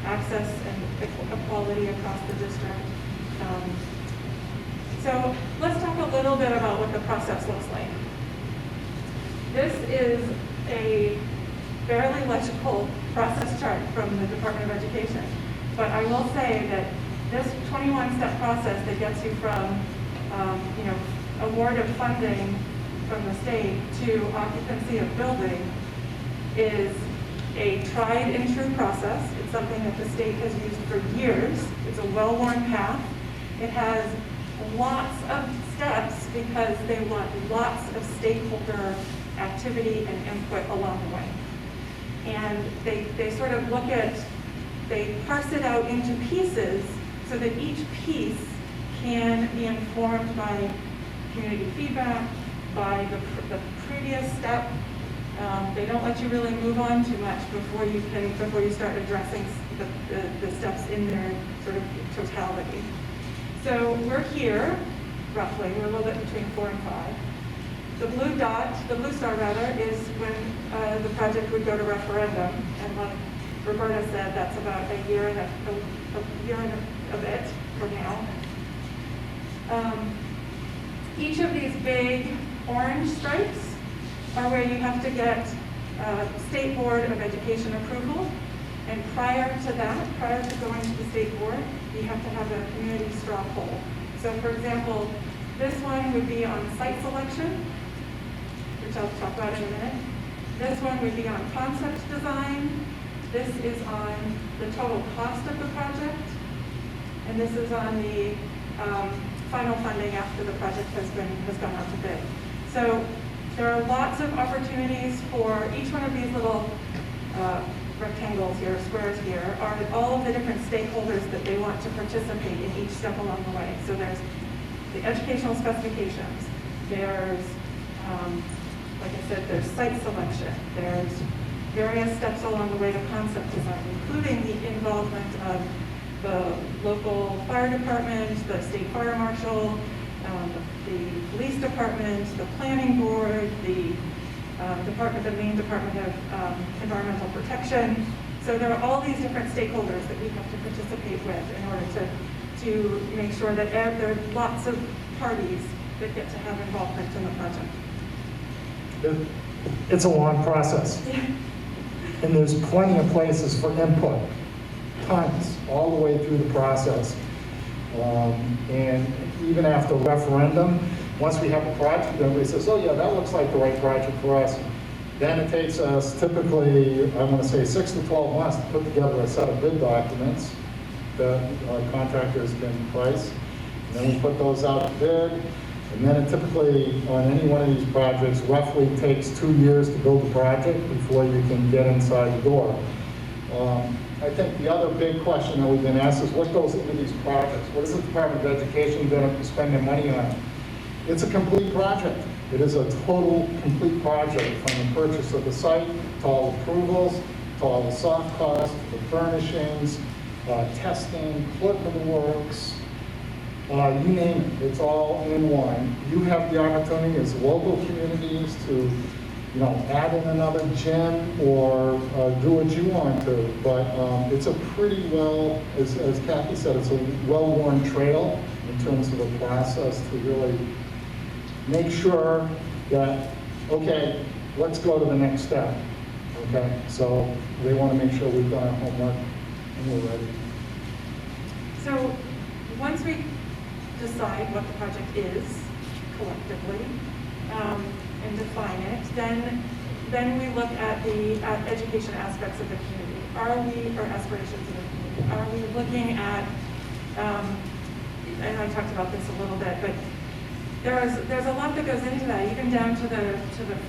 A: access and equality across the district. So let's talk a little bit about what the process looks like. This is a fairly legible process chart from the Department of Education, but I will say that this 21-step process that gets you from, award of funding from the state to occupancy of building is a tried and true process. It's something that the state has used for years. It's a well-worn path. It has lots of steps because they want lots of stakeholder activity and input along the way. And they sort of they parse it out into pieces so that each piece can be informed by community feedback, by the previous step. They don't let you really move on too much before you start addressing the steps in their sort of totality. So we're here, roughly, we're a little bit between 4 and 5. The blue star rather, is when the project would go to referendum, and like Roberta said, that's about a year and a bit from now. Each of these big orange stripes are where you have to get State Board of Education approval. And prior to that, prior to going to the state board, you have to have a community straw poll. So for example, this one would be on site selection, which I'll talk about in a minute. This one would be on concept design. This is on the total cost of the project. And this is on the final funding after the project has gone out to bid. So there are lots of opportunities for each one of these little rectangles here, squares here, are all of the different stakeholders that they want to participate in each step along the way. So there's the educational specifications, there's, like I said, there's site selection, there's various steps along the way to concept design, including the involvement of the local fire department, the state fire marshal, the police department, the planning board, the main department of environmental protection. So there are all these different stakeholders that we have to participate with in order to make sure that there are lots of parties that get to have involvement in the project.
C: It's a long process. And there's plenty of places for input, tons, all the way through the process. And even after referendum, once we have a project, everybody says, oh yeah, that looks like the right project for us. Then it takes us typically, I'm going to say 6 to 12 months to put together a set of bid documents that our contractors can price. And then we put those out to bid. And then it typically, on any one of these projects, roughly takes 2 years to build a project before you can get inside the door. I think the other big question that we've been asked is what goes into these projects? What is the Department of Education going to spend their money on? It's a complete project. It is a total, complete project from the purchase of the site to all approvals, to all the soft costs, the furnishings, testing, clerk of the works, you name it, it's all in one. You have the opportunity as local communities to, add in another gym or do what you want to. But it's a pretty well, as Kathy said, it's a well-worn trail in terms of the process to really make sure that, okay, let's go to the next step. Okay, so they want to make sure we've done our homework and we're ready.
A: So once we decide what the project is collectively and define it, then we look at the education aspects of the community. Or aspirations of the community. Are we looking at, and I talked about this a little bit, but there's a lot that goes into that, even down to the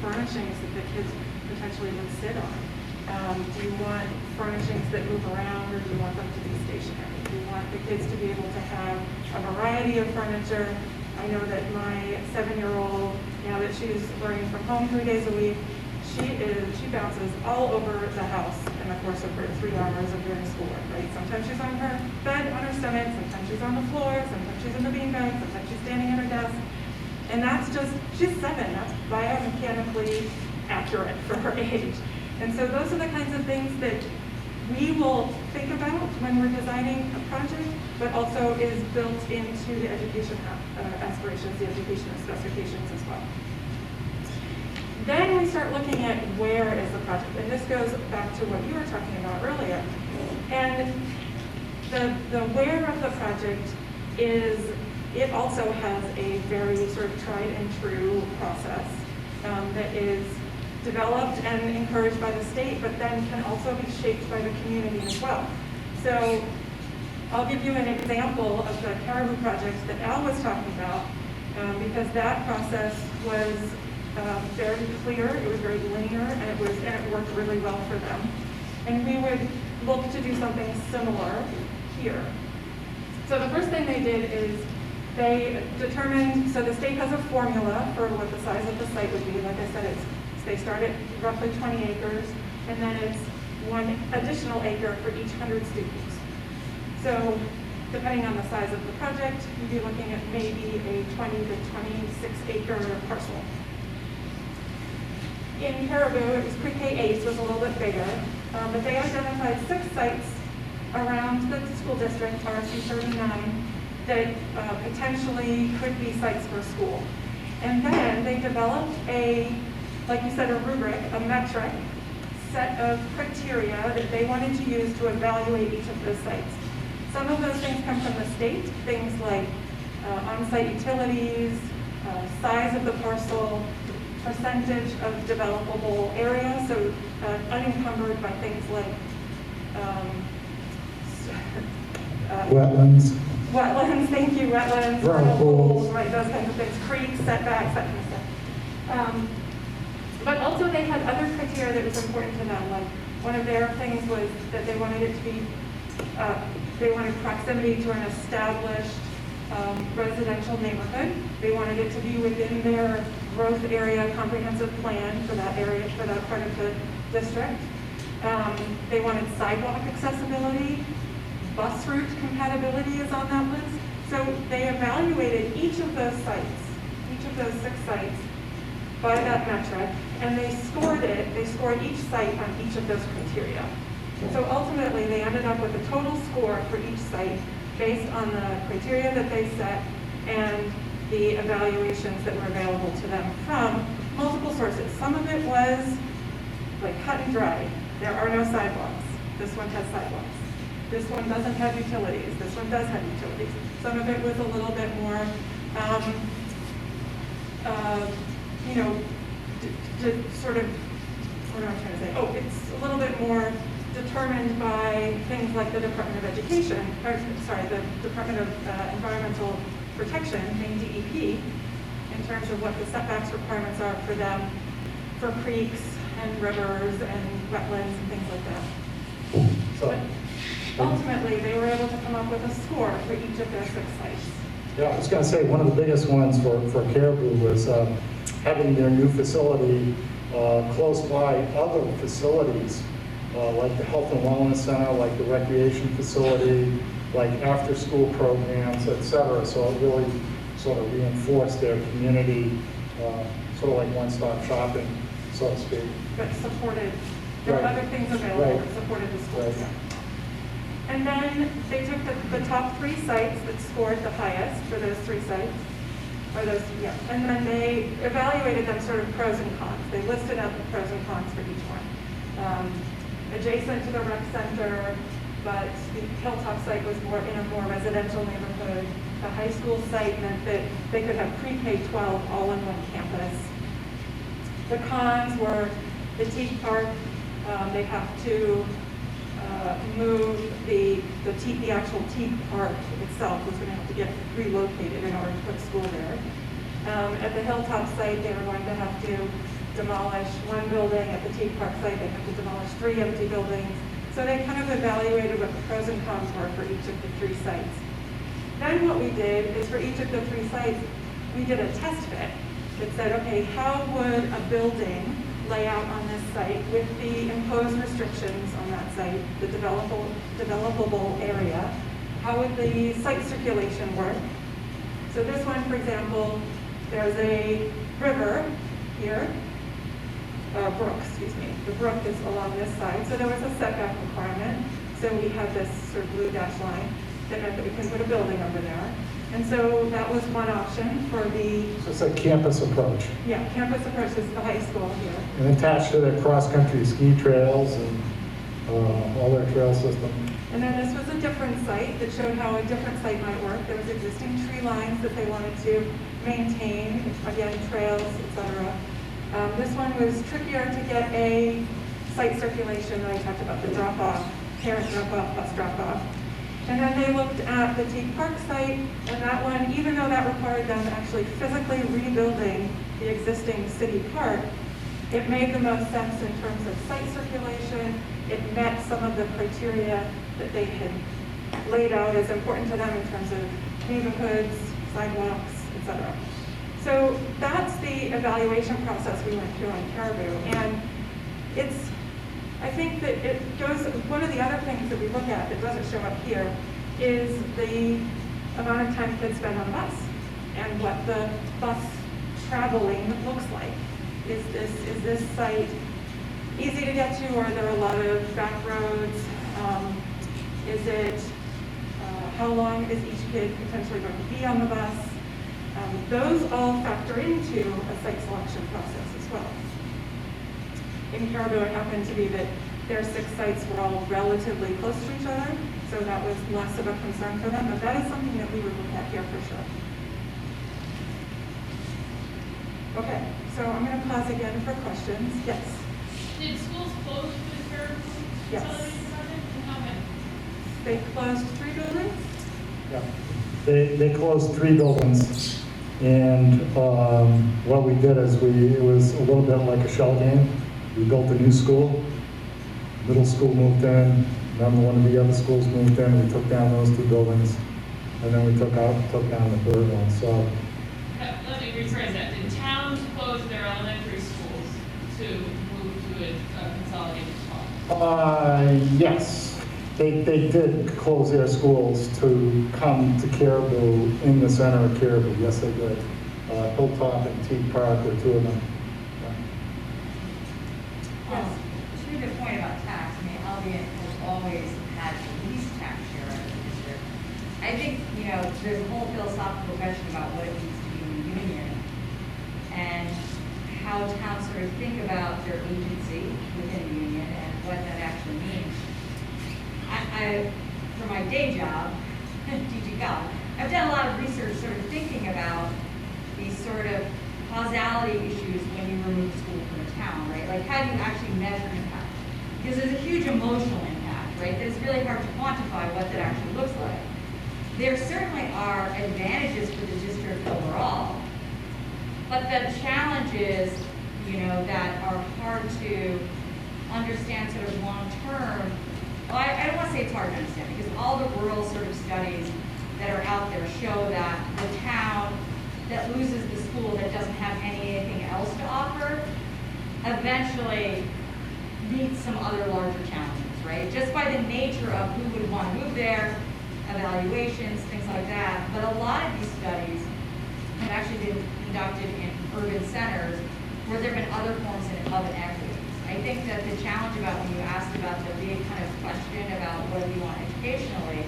A: furnishings that the kids potentially would sit on. Do you want furnishings that move around, or do you want them to be stationary? Do you want the kids to be able to have a variety of furniture? I know that my 7-year-old, now that she's learning from home 3 days a week, she bounces all over the house in the course of her 3 hours of doing schoolwork, right? Sometimes she's on her bed on her stomach, sometimes she's on the floor, sometimes she's in the beanbag, sometimes she's standing at her desk. And that's just, she's 7, that's biomechanically accurate for her age. And so those are the kinds of things that we will think about when we're designing a project, but also is built into the education aspirations, the education specifications as well. Then we start looking at where is the project, and this goes back to what you were talking about earlier. And the where of the project is, it also has a very sort of tried and true process that is developed and encouraged by the state, but then can also be shaped by the community as well. So I'll give you an example of the Caribou project that Al was talking about, because that process was very clear, it was very linear, and it worked really well for them. And we would look to do something similar here. So the first thing they did is they determined, so the state has a formula for what the size of the site would be. Like I said, they start at roughly 20 acres, and then it's 1 additional acre for each 100 students. So depending on the size of the project, you'd be looking at maybe a 20 to 26 acre parcel. In Caribou, it was pre-K 8, so it was a little bit bigger, but they identified 6 sites around the school district, RSU 39, that potentially could be sites for a school. And then they developed like you said, a rubric, a metric set of criteria that they wanted to use to evaluate each of those sites. Some of those things come from the state, things like on-site utilities, size of the parcel, percentage of developable area, so unencumbered by things like
C: Wetlands.
A: Wetlands, thank you, wetlands,
C: Vernal pools.
A: right, those kinds of things, creeks, setbacks, that kind of stuff. But also they had other criteria that was important to them, like one of their things was that they wanted it to be, they wanted proximity to an established residential neighborhood. They wanted it to be within their growth area comprehensive plan for that area, for that part of the district. They wanted sidewalk accessibility. Bus route compatibility is on that list. So they evaluated each of those sites, each of those 6 sites, by that metric, and they scored it. They scored each site on each of those criteria. So ultimately, they ended up with a total score for each site based on the criteria that they set and the evaluations that were available to them from multiple sources. Some of it was like cut and dry. There are no sidewalks. This one has sidewalks. This one doesn't have utilities. This one does have utilities. Some of it was a little bit more, sort of, what am I trying to say? Oh, it's a little bit more determined by things like the Department of Education, the Department of Environmental Protection, named DEP, in terms of what the setbacks requirements are for them, for creeks and rivers and wetlands and things like that.
C: So,
A: But ultimately, they were able to come up with a score for each of their 6 sites.
C: yeah, I was going to say one of the biggest ones for Caribou was having their new facility close by other facilities, like the Health and Wellness Center, like the recreation facility, like after-school programs, et cetera. So it really sort of reinforced their community, sort of like one-stop shopping, so to speak.
A: But supported, there were
C: Right.
A: other things available
C: Right.
A: that supported the schools.
C: Right.
A: Yeah. And then they took the top 3 sites that scored the highest for those 3 sites, or those, yeah. And then they evaluated them sort of pros and cons. They listed out the pros and cons for each one. Adjacent to the rec center, but the Hilltop site was more in a more residential neighborhood. The high school site meant that they could have pre-K-12 all in one campus. The cons were the Teak Park. They have to move the actual Teak Park itself was going to have to get relocated in order to put school there. At the Hilltop site, they were going to have to demolish 1 building. At the Teak Park site, they have to demolish 3 empty buildings. So they kind of evaluated what the pros and cons were for each of the 3 sites. Then what we did is for each of the 3 sites, we did a test fit that said, okay, how would a building lay out on this site with the imposed restrictions on that site, the developable area? How would the site circulation work? So this one, for example, there's a river here, brook, excuse me. The brook is along this side, so there was a setback requirement. So we have this sort of blue dashed line that meant that we can put a building over there. And so that was one option for the,
C: So it's a campus approach.
A: yeah, campus approach is the high school here.
C: And attached to their cross-country ski trails and all their trail system.
A: And then this was a different site that showed how a different site might work. There was existing tree lines that they wanted to maintain, again, trails, etc. This one was trickier to get a site circulation that I talked about, the drop-off, parent drop-off, bus drop-off. And then they looked at the Teak Park site, and that one, even though that required them actually physically rebuilding the existing city park, it made the most sense in terms of site circulation. It met some of the criteria that they had laid out as important to them in terms of neighborhoods, sidewalks, etc. So that's the evaluation process we went through on Caribou. And it's, I think that it goes, one of the other things that we look at that doesn't show up here is the amount of time kids spend on a bus and what the bus traveling looks like. Is this site easy to get to, or are there a lot of back roads? Is it, how long is each kid potentially going to be on the bus? Those all factor into a site selection process as well. In Caribou, it happened to be that their 6 sites were all relatively close to each other, so that was less of a concern for them, but that is something that we would look at here for sure. Okay, so I'm going to pause again for questions. Yes?
H: Did schools close for the Caribou
A: Yes.
H: consolidated project, and how many?
A: They closed 3 buildings?
C: Yeah. They closed 3 buildings, and what we did is it was a little bit like a shell game. We built a new school, middle school moved in, then one of the other schools moved in, we took down those 2 buildings, and then we took down the 3rd one, so.
H: Let me rephrase that. Did towns close their elementary schools to move to a consolidated school?
C: Yes, they did close their schools to come to Caribou, in the center of Caribou, yes they did. Hilltop and Teak Park were 2 of them.
A: Yes.
G: To the point about tax, I mean, Albion has always had the least tax share out of the district. I think, there's a whole philosophical question about what it means to be in a union and how towns sort of think about their agency within a union and what that actually means. For my day job, DG Gov, I've done a lot of research sort of thinking about these sort of causality issues when you remove school from a town, right? Like, how do you actually measure impact? Because there's a huge emotional impact, right? That it's really hard to quantify what that actually looks like. There certainly are advantages for the district overall, but the challenges, that are hard to understand sort of long-term. Well, I don't want to say it's hard to understand, because all the rural sort of studies that are out there show that the town that loses the school that doesn't have anything else to offer eventually meets some other larger challenges, right? Just by the nature of who would want to move there, evaluations, things like that. But a lot of these studies have actually been conducted in urban centers where there have been other forms of inequities. I think that the challenge about when you asked about the big kind of question about what do you want educationally,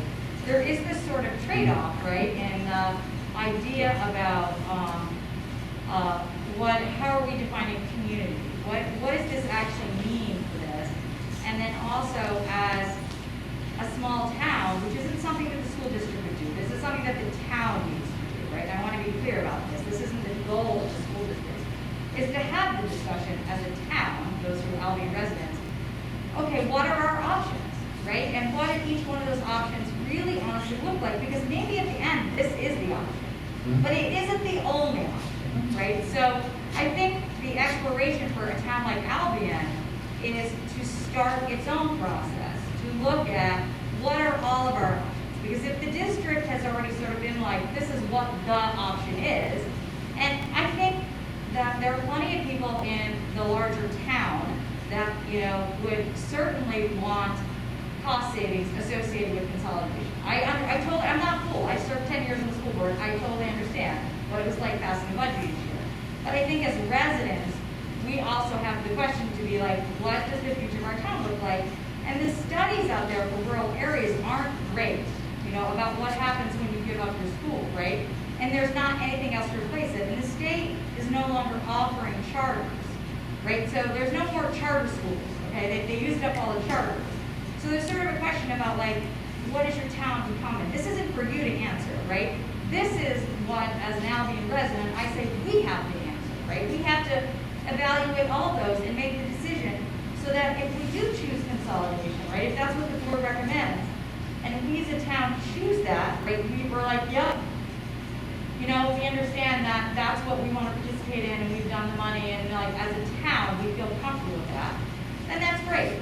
G: there is this sort of trade-off, right, in the idea about how are we defining community? What does this actually mean for this? And then also as a small town, which isn't something that the school district would do, this is something that the town needs to do, right? I want to be clear about this. This isn't the goal of the school district, is to have the discussion as a town, those who are Albion residents, okay, what are our options, right? And what do each one of those options really honestly look like? Because maybe at the end, this is the option, but it isn't the only option, right? So I think the exploration for a town like Albion is to start its own process, to look at what are all of our options. Because if the district has already sort of been like, this is what the option is, and I think that there are plenty of people in the larger town that, would certainly want cost savings associated with consolidation. I'm not a fool. I served 10 years on the school board. I totally understand what it was like passing a budget each year. But I think as residents, we also have the question to be like, what does the future of our town look like? And the studies out there for rural areas aren't great, about what happens when you give up your school, right? And there's not anything else to replace it. And the state is no longer offering charters, right? So there's no more charter schools, okay? They used up all the charters. So there's sort of a question about like, what is your town becoming? This isn't for you to answer, right? This is what, as an Albion resident, I say we have to answer, right? We have to evaluate all those and make the decision so that if we do choose consolidation, right? If that's what the board recommends, and if we as a town choose that, right? We're like, yep. We understand that that's what we want to participate in, and we've done the money, and like as a town, we feel comfortable with that. And that's great,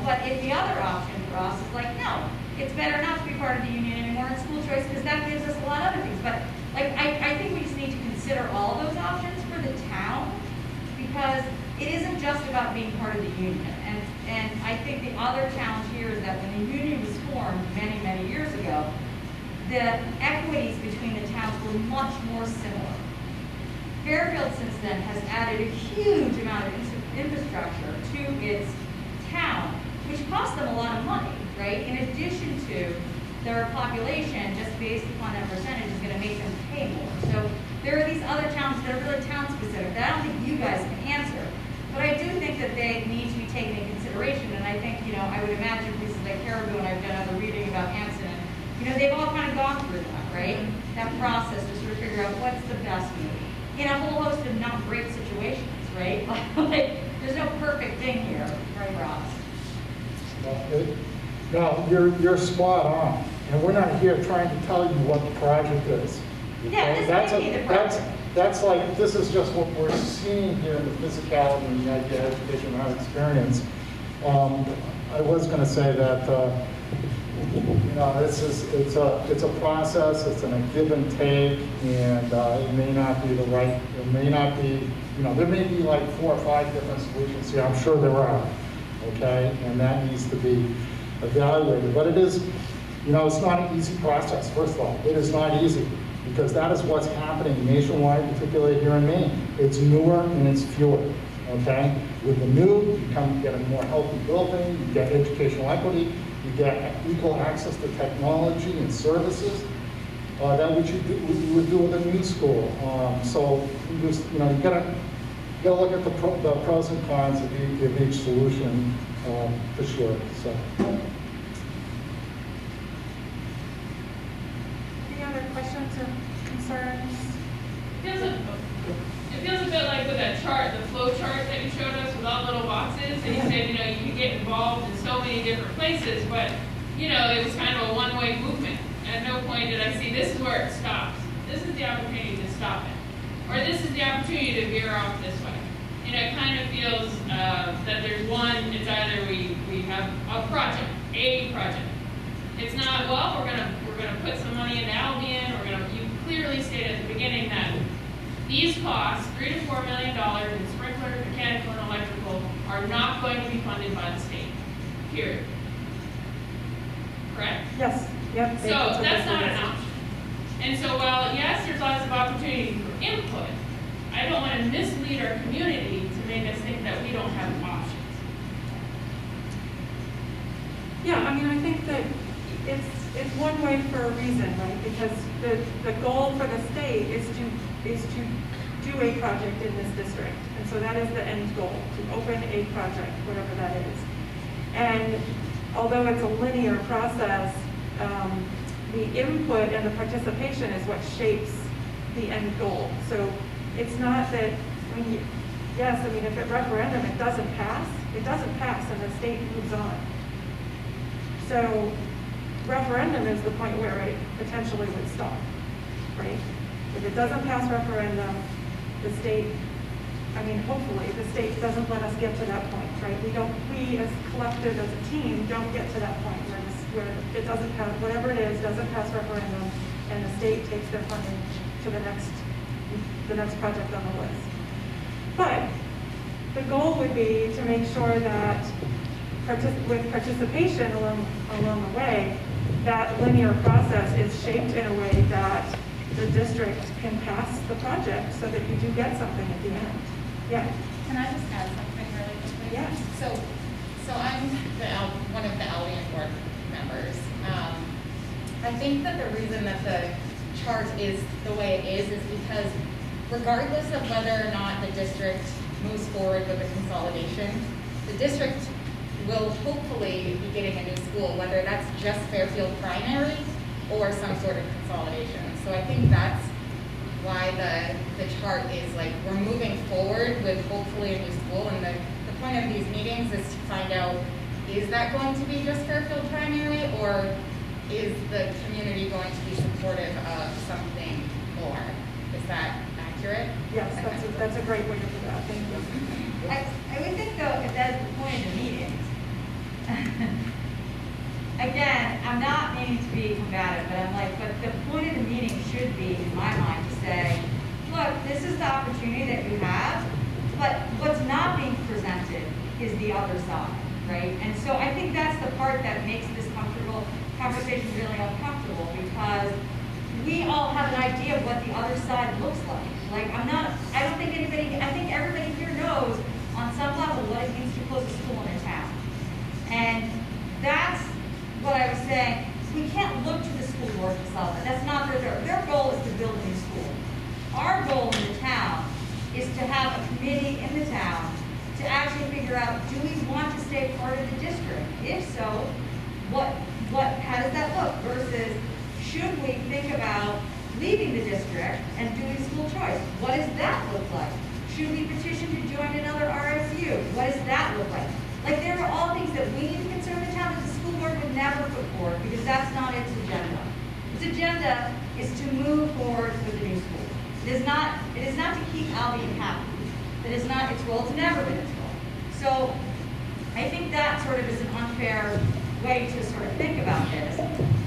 G: But if the other option for us is like, no, it's better not to be part of the union anymore in school choice because that gives us a lot of other things. But like, I think we just need to consider all those options for the town because it isn't just about being part of the union. And I think the other challenge here is that when the union was formed many, many years ago, the equities between the towns were much more similar. Fairfield since then has added a huge amount of infrastructure to its town, which costs them a lot of money, right? In addition to their population, just based upon that percentage, is going to make them pay more. So there are these other towns that are really town specific that I don't think you guys can answer. But I do think that they need to be taken into consideration. And I think, I would imagine places like Caribou, and I've done other reading about Hanson, and, they've all kind of gone through that, right? That process to sort of figure out what's the best move in a whole host of not great situations, right? Like, there's no perfect thing here, right, Ross?
C: No, you're spot on. And we're not here trying to tell you what the project is.
G: Yeah, this may be the project.
C: That's like, this is just what we're seeing here in the physicality and the idea of education and our experience. I was going to say that, it's a process, it's a give and take, and it may not be the right, it may not be, there may be like 4 or 5 different solutions here. I'm sure there are, okay? And that needs to be evaluated. But it is, it's not an easy process, first of all. It is not easy. Because that is what's happening nationwide, particularly here in Maine. It's newer and it's fewer, okay? With the new, you get a more healthy building, you get educational equity, you get equal access to technology and services that we would do with a new school. So you just, you gotta look at the pros and cons of each solution for sure. So.
A: Questions or concerns?
H: It feels a bit like with that chart, the flow chart that you showed us with all little boxes, and you said, you can get involved in so many different places, but, it was kind of a one-way movement. At no point did I see, this is where it stops. This is the opportunity to stop it. Or this is the opportunity to veer off this way. It kind of feels that there's one, it's either we have a project. It's not, well, we're gonna put some money into Albion, you clearly stated at the beginning that these costs, $3 to $4 million in sprinkler, mechanical, and electrical, are not going to be funded by the state, period. Correct?
A: Yes, yep.
H: So that's not an option. And so while, yes, there's lots of opportunity for input, I don't want to mislead our community to make us think that we don't have options.
A: Yeah, I mean, I think that it's one way for a reason, right? Because the goal for the state is to do a project in this district. And so that is the end goal, to open a project, whatever that is. And although it's a linear process, the input and the participation is what shapes the end goal. So it's not that when you, yes, I mean, if at referendum it doesn't pass and the state moves on. So referendum is the point where it potentially would stop, right? If it doesn't pass referendum, the state, I mean, hopefully, the state doesn't let us get to that point, right? We as collective, as a team, don't get to that point where it doesn't pass, whatever it is, doesn't pass referendum, and the state takes their funding to the next project on the list. But the goal would be to make sure that with participation along the way, that linear process is shaped in a way that the district can pass the project so that you do get something at the end. Yeah.
I: Can I just add something really quickly?
A: Yes.
I: So I'm one of the Albion board members. I think that the reason that the chart is the way it is because regardless of whether or not the district moves forward with the consolidation, the district will hopefully be getting a new school, whether that's just Fairfield Primary or some sort of consolidation. So I think that's why the chart is like, we're moving forward with hopefully a new school, and the point of these meetings is to find out, is that going to be just Fairfield Primary, or is the community going to be supportive of something more? Is that accurate?
A: Yes, that's a great way to put that. Thank you.
G: I would think though, if that's the point of the meetings, again, I'm not meaning to be combative, but I'm like, but the point of the meeting should be, in my mind, to say, look, this is the opportunity that you have, but what's not being presented is the other side, right? And so I think that's the part that makes this conversation really uncomfortable, because we all have an idea of what the other side looks like. Like, I don't think I think everybody here knows on some level what it means to close a school in a town. And that's what I was saying. We can't look to the school board to solve it. That's not their goal is to build a new school. Our goal in the town is to have a committee in the town to actually figure out, do we want to stay part of the district? If so, how does that look? Versus, should we think about leaving the district and doing school choice? What does that look like? Should we petition to join another RSU? What does that look like? Like, there are all things that we need to concern the town that the school board would never put forward, because that's not its agenda. Its agenda is to move forward with the new school. It is not to keep Albion happy. It is not its role. It's never been its role. So I think that sort of is an unfair way to sort of think about this.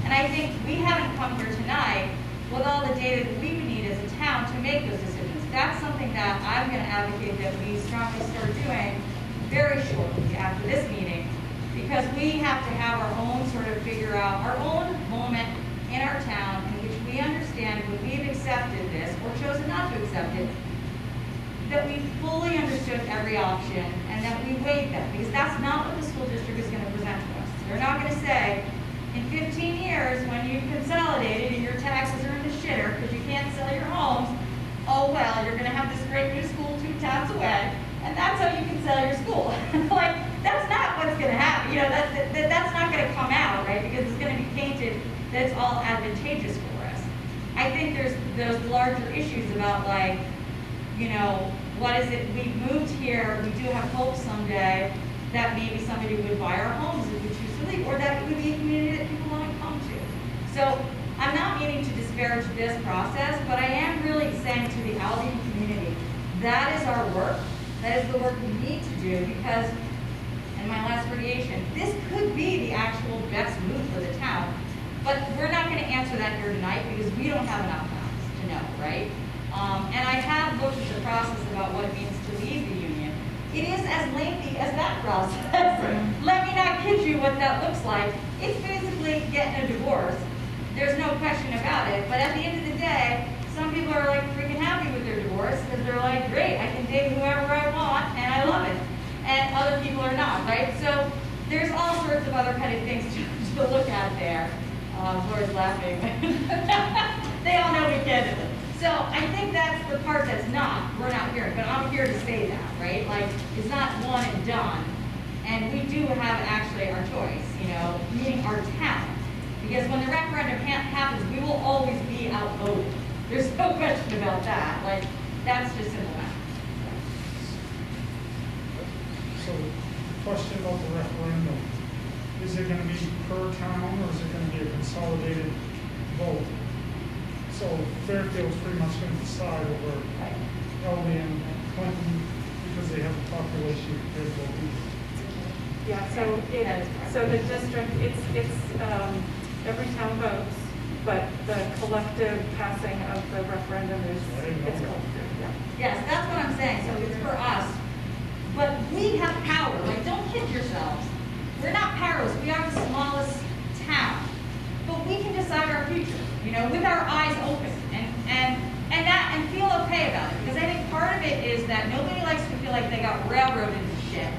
G: And I think we haven't come here tonight with all the data that we would need as a town to make those decisions. That's something that I'm going to advocate that we strongly start doing very shortly after this meeting, because we have to have our own sort of figure out our own moment in our town in which we understand when we've accepted this or chosen not to accept it, that we fully understood every option and that we weighed them, because that's not what the school district is going to present to us. They're not going to say, in 15 years, when you've consolidated and your taxes are in the shitter because you can't sell your homes, oh well, you're going to have this great new school 2 towns away, and that's how you can sell your school. Like, that's not what's going to happen. You know, that's not going to come out, right? Because it's going to be painted that it's all advantageous for us. I think there's those larger issues about, like, you know, what is it? We've moved here. We do have hope someday that maybe somebody would buy our homes if we choose to leave, or that it would be a community that people want to come to. So I'm not meaning to disparage this process, but I am really saying to the Albion community, that is our work. That is the work we need to do, because, in my last variation, this could be the actual best move for the town. But we're not going to answer that here tonight, because we don't have enough facts to know, right? And I have looked at the process about what it means to leave the union. It is as lengthy as that process. Let me not kid you what that looks like. It's basically getting a divorce. There's no question about it. But at the end of the day, some people are like freaking happy with their divorce because they're like, great, I can date whoever I want and I love it. And other people are not, right? So there's all sorts of other kind of things to look at there. Laura's laughing. They all know we can't do it. So I think that's the part that's we're not hearing, but I'm here to say that, right? Like, it's not one and done. And we do have actually our choice, meaning our town. Because when the referendum happens, we will always be outvoted. There's no question about that. Like, that's just simple math.
J: So, question about the referendum. Is it going to be per town or is it going to be a consolidated vote? So Fairfield's pretty much going to decide over Albion and Clinton because they have a population compared to Albion.
A: Yeah, so the district, it's every town votes, but the collective passing of the referendum is, it's collective, yeah.
G: Yes, that's what I'm saying. So it's for us. But we have power. Like, don't kid yourselves. We're not powerless. We are the smallest town. But we can decide our future, with our eyes open and feel okay about it. Because I think part of it is that nobody likes to feel like they got railroaded into shit.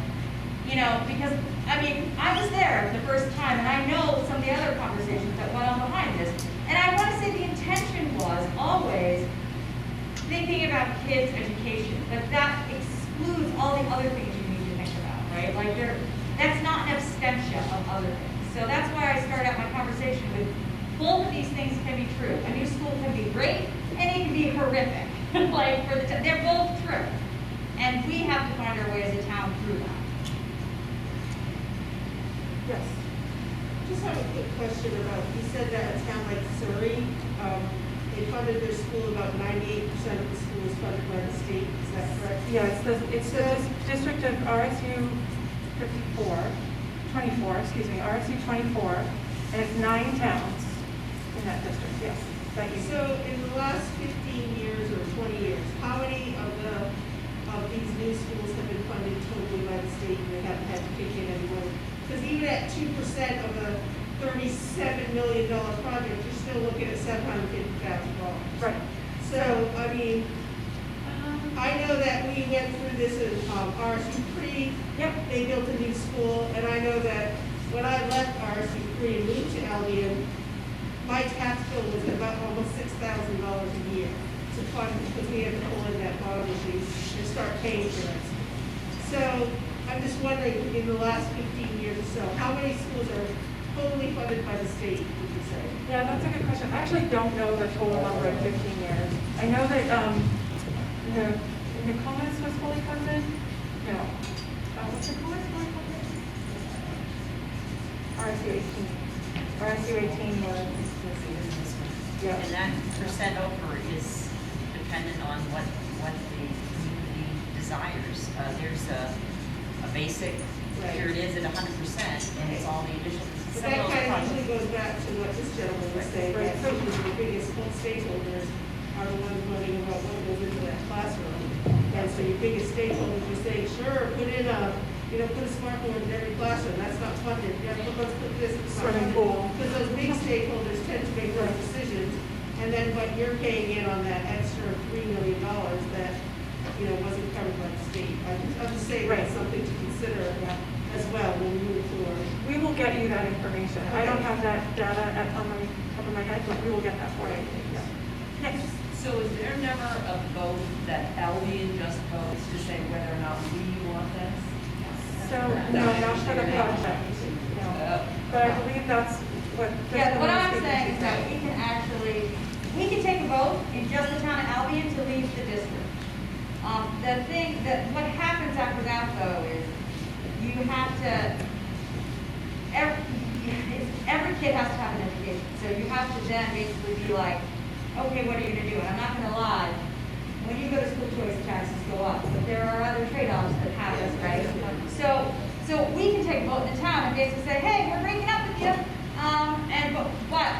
G: Because, I was there the first time, and I know some of the other conversations that went on behind this. And I want to say the intention was always thinking about kids' education, but that excludes all the other things you need to think about, right? Like, that's not an abstention of other things. So that's why I started out my conversation with both of these things can be true. A new school can be great, and it can be horrific. They're both true. And we have to find our way as a town through that.
A: Yes.
K: Just have a quick question about, you said that a town like Surrey, they funded their school, about 98% of the school is funded by the state, is that correct?
A: Yeah, it's the district of RSU 24, RSU 24, and it's 9 towns in that district, yes.
K: So in the last 15 years or 20 years, how many of these new schools have been funded totally by the state and they haven't had to kick in any money? Because even at 2% of a $37 million project, you're still looking at $750,000.
A: Right.
K: So, I know that we went through this in RSU Pre.
A: Yep.
K: They built a new school, and I know that when I left RSU Pre and moved to Albion, my tax bill was about almost $6,000 a year to fund, because we had to pull in that bond issue and start paying for it. So I'm just wondering, in the last 15 years or so, how many schools are totally funded by the state, would you say?
A: Yeah, that's a good question. I actually don't know the total number in 15 years. I know that Nicomas was fully funded. No. Was Nicomas fully funded? RSU 18. RSU 18 was. Yeah.
L: And that percent over is dependent on what the community desires. There's a basic,
K: Right.
L: here it is at 100%, and it's all the additions.
K: But that kind of usually goes back to what this gentleman was saying, that usually the biggest stakeholders are the ones voting about what goes into that classroom. And so your biggest stakeholders are saying, sure, put a smart board in every classroom, that's not funded. Yeah, but let's put this, it's not
A: Swimming
K: funded.
A: pool.
K: Because those big stakeholders tend to make those decisions, and then what you're paying in on that extra $3 million that, wasn't covered by the state. I'm just saying that's something to consider as well when we move forward.
A: We will get you that information. I don't have that data on the top of my head, but we will get that for you. Yeah. Next.
M: So is there never a vote that Albion just votes to say whether or not we want this?
A: So, no, not for the project. No. But I believe that's what.
G: Yeah, what I'm saying is that we can take a vote in just the town of Albion to leave the district. The thing what happens after that though is you have to, every kid has to have an education. So you have to then basically be like, okay, what are you gonna do? And I'm not gonna lie, when you go to school choice, taxes go up, but there are other trade-offs that happen, right? So we can take a vote in the town and basically say, hey, we're breaking up with you. But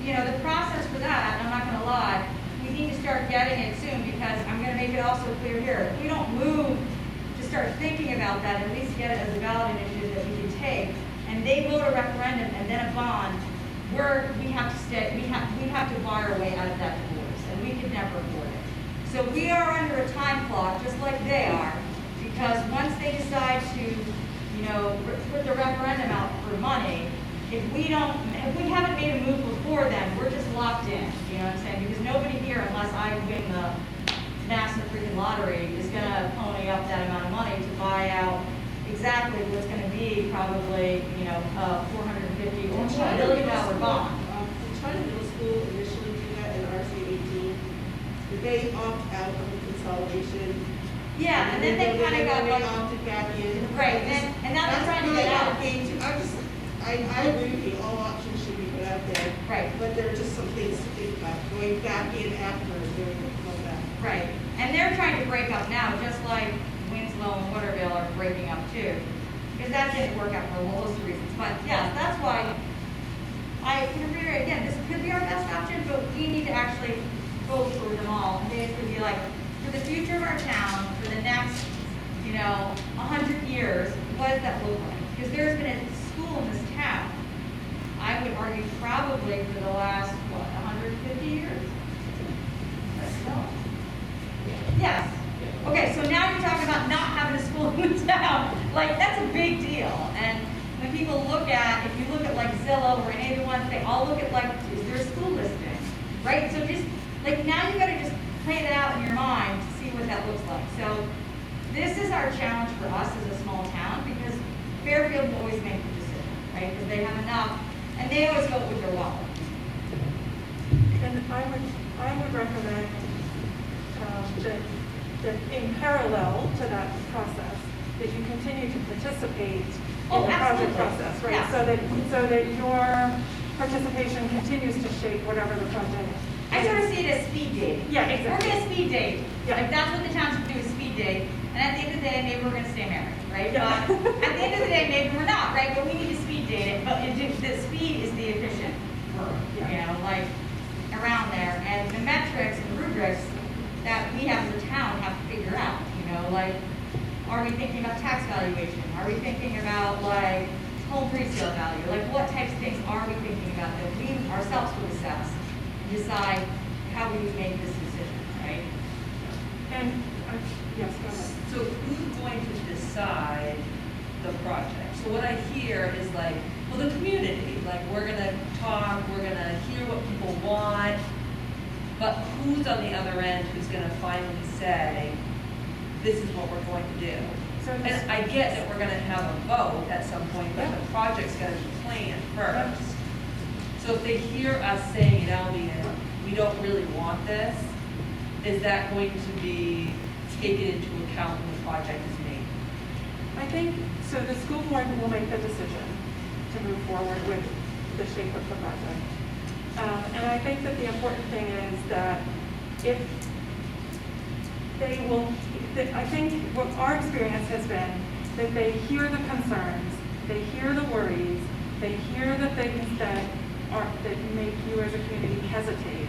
G: the process for that, and I'm not gonna lie, we need to start getting it soon clear here. If we don't move to start thinking about that, at least get it as a ballot initiative that we can take, and they vote a referendum and then a bond, we have to stay, we have to buy our way out of that divorce, and we could never afford it. So we are under a time clock, just like they are, because once they decide to, put the referendum out for money, if we haven't made a move before then, we're just locked in, you know what I'm saying? Because nobody here, unless I win the massive freaking lottery, is gonna pony up that amount of money to buy out exactly what's gonna be probably, a $450 or $1 billion bond.
K: The China Middle School initially did that in RC 18. Did they opt out of the consolidation?
G: Yeah, and then they kind of got
K: They
G: like,
K: opted back in.
G: right, and now they're trying to get out.
K: I agree with you, all options should be put out there.
G: Right.
K: But there are just some things to think about, going back in after doing all that.
G: Right, and they're trying to break up now, just like Winslow and Waterville are breaking up too. Because that didn't work out for a whole host of reasons. But yeah, that's why I can reiterate again, this could be our best option, but we need to actually go through them all. And it's going to be like, for the future of our town, for the next, 100 years, what does that look like? Because there's been a school in this town, I would argue probably for the last, 150 years? No. Yes. Okay, so now you're talking about not having a school in the town. Like, that's a big deal. And when people look at, if you look at like Zillow or any of the ones, they all look at like, is there a school listing? Right? So just, like, now you gotta just play that out in your mind to see what that looks like. So this is our challenge for us as a small town, because Fairfield will always make the decision, right? Because they have enough, and they always go with their wallet.
A: And I would recommend that in parallel to that process, that you continue to participate in the project process, right?
G: Yeah.
A: So that your participation continues to shape whatever the project is.
G: I sort of see it as speed dating.
A: Yeah, exactly.
G: We're gonna speed date.
A: Yeah.
G: Like, that's what the town should do, is speed date. And at the end of the day, maybe we're gonna stay married, right?
A: Yeah.
G: But at the end of the day, maybe we're not, right? But we need to speed date it. But the speed is the efficient word, like around there. And the metrics and rubrics that we have as a town have to figure out, like, are we thinking about tax valuation? Are we thinking about like home presale value? Like, what types of things are we thinking about that we ourselves would assess and decide how we would make this decision, right?
A: And, yes, go ahead.
M: So who's going to decide the project? So what I hear is like, well, the community, like, we're gonna talk, we're gonna hear what people want, but who's on the other end who's gonna finally say, this is what we're going to do?
A: So this-
M: And I get that we're gonna have a vote at some point, but the project's gotta be planned first. So if they hear us saying in Albion, we don't really want this, is that going to be taken into account when the project is made?
A: I think, so the school board will make the decision to move forward with the shape of the project. And I think that the important thing is that if they will, I think what our experience has been, that they hear the concerns, they hear the worries, they hear the things that make you as a community hesitate.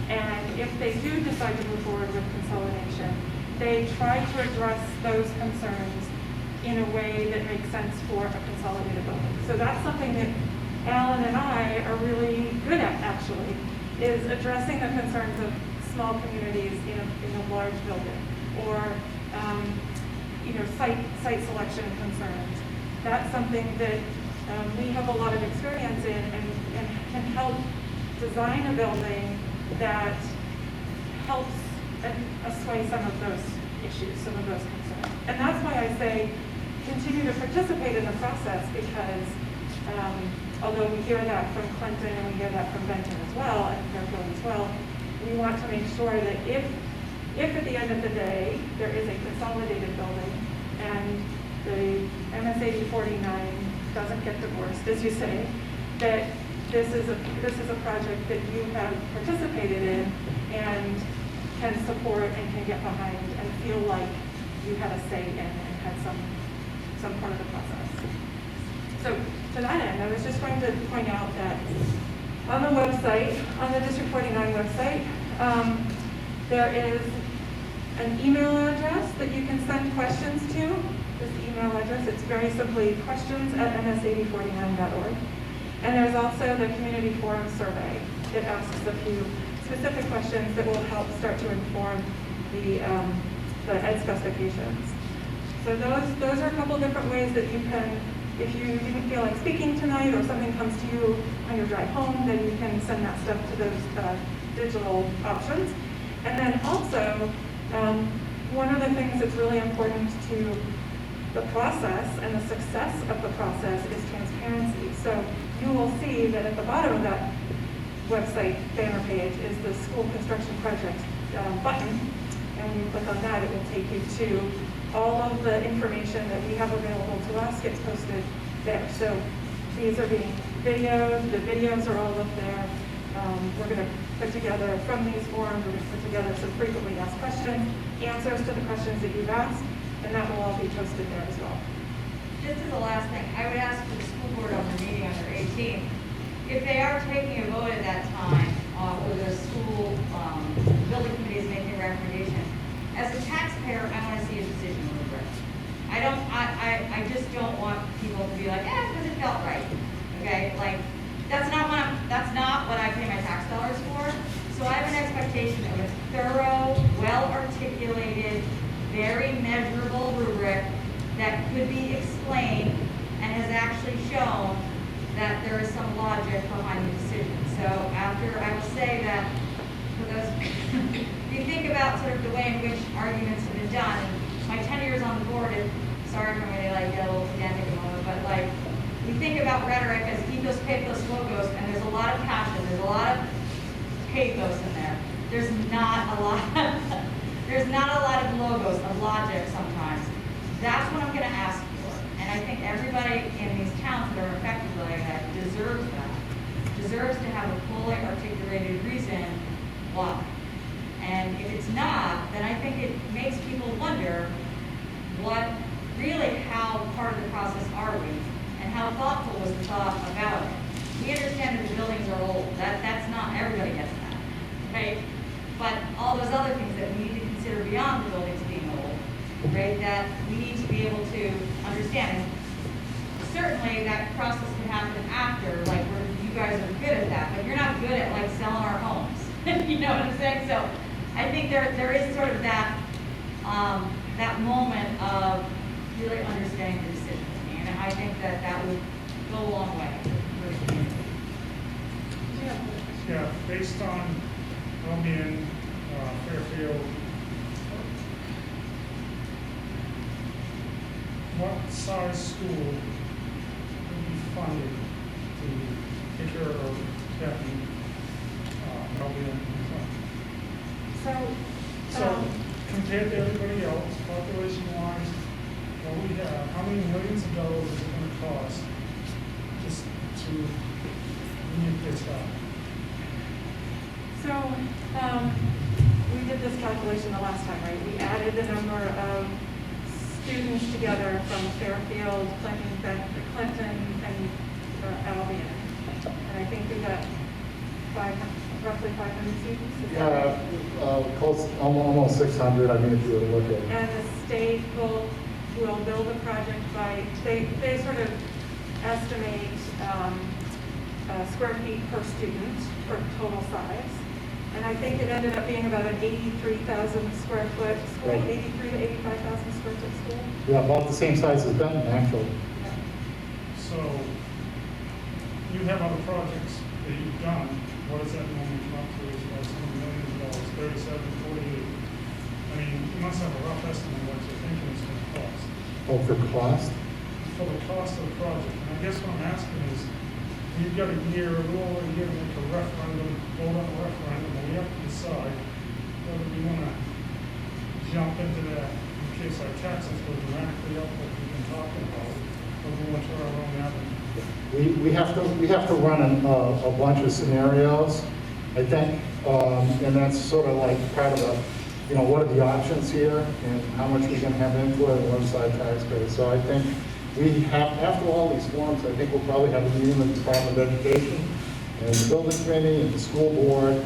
A: And if they do decide to move forward with consolidation, they try to address those concerns in a way that makes sense for a consolidated building. So that's something that Alan and I are really good at, actually, is addressing the concerns of small communities in a large building, or site selection concerns. That's something that we have a lot of experience in, and can help design a building that helps assuage some of those issues, some of those concerns. And that's why I say continue to participate in the process, because although we hear that from Clinton and we hear that from Benton as well, and Fairfield as well, we want to make sure that if at the end of the day there is a consolidated building and the MSAD 49 doesn't get divorced, as you say, that this is a project that you have participated in and can support and can get behind and feel like you had a say in and had some part of the process. So to that end, I was just going to point out that on the website, on the District 49 website, there is an email address that you can send questions to. This email address, it's very simply questions@msad49.org. And there's also the community forum survey. It asks a few specific questions that will help start to inform the ed specifications. So those are a couple different ways that you can, if you didn't feel like speaking tonight or something comes to you on your drive home, then you can send that stuff to those digital options. And then also, one of the things that's really important to the process and the success of the process is transparency. So you will see that at the bottom of that website banner page is the school construction project button. And when you click on that, it will take you to all of the information that we have available to us gets posted there. So these are being videoed, the videos are all up there. We're going to put together, from these forums, we're going to put together some frequently asked questions, answers to the questions that you've asked, and that will all be posted there as well.
G: Just as a last thing, I would ask for the school board on the meeting on their 18th, if they are taking a vote at that time, or the school building committee is making a recommendation, as a taxpayer, I want to see a decision rubric. I just don't want people to be like, because it felt right. Okay, like that's not what I pay my tax dollars for. So I have an expectation of a thorough, well-articulated, very measurable rubric that could be explained and has actually shown that there is some logic behind the decision. So after, I will say that for those, if you think about sort of the way in which arguments have been done, and my 10 years on the board, and sorry if I'm going to like get a little pedantic a moment, but like, we think about rhetoric as ethos, pathos, logos, and there's a lot of passion, there's a lot of pathos in there. There's not a lot, there's not a lot of logos, of logic sometimes. That's what I'm going to ask for. And I think everybody in these towns that are affected by that deserves to have a fully articulated reason why. And if it's not, then I think it makes people wonder how part of the process are we, and how thoughtful was the thought about it. We understand that the buildings are old. That's not, everybody gets that, right? But all those other things that we need to consider beyond the buildings being old, right, that we need to be able to understand. And certainly that process can happen after, like where you guys are good at that, but you're not good at like selling our homes. You know what I'm saying? So I think there is sort of that that moment of really understanding the decision making, and I think that would go a long way for the community.
J: Yeah, based on Albion, Fairfield, what size school would be funded to take care of Kathy, Albion? So compared to everybody else, population-wise, what we have, how many millions of dollars is it going to cost just to meet this up?
A: So, we did this calculation the last time, right? We added the number of students together from Fairfield, Clinton, and Albion. And I think we got roughly 500 students. Is that right?
C: Close, almost 600, I mean, if you were to look at.
A: And the state will build a project by, they sort of estimate square feet per student for total size. And I think it ended up being about an 83,000 square foot school,
C: Right.
A: 83 to 85,000 square foot school.
C: Yeah, about the same size as Benton, actually.
A: Yeah.
J: So you have other projects that you've done. What does that normally come up to? Is about some millions of dollars, 37, 48. I mean, you must have a rough estimate of what you're thinking it's going to cost.
C: Oh, for cost?
J: For the cost of the project. And I guess what I'm asking is, you've got a little over a year to make a referendum, vote on a referendum, and we have to decide whether we want to jump into that in case our taxes go dramatically up, like we've been talking about, or we want to try our own avenue.
C: We have to run a bunch of scenarios, I think, and that's sort of like part of the, what are the options here and how much we can have input on one side taxpayers. So I think we have, after all these forums, I think we'll probably have a meeting with the Department of Education and the building committee and the school board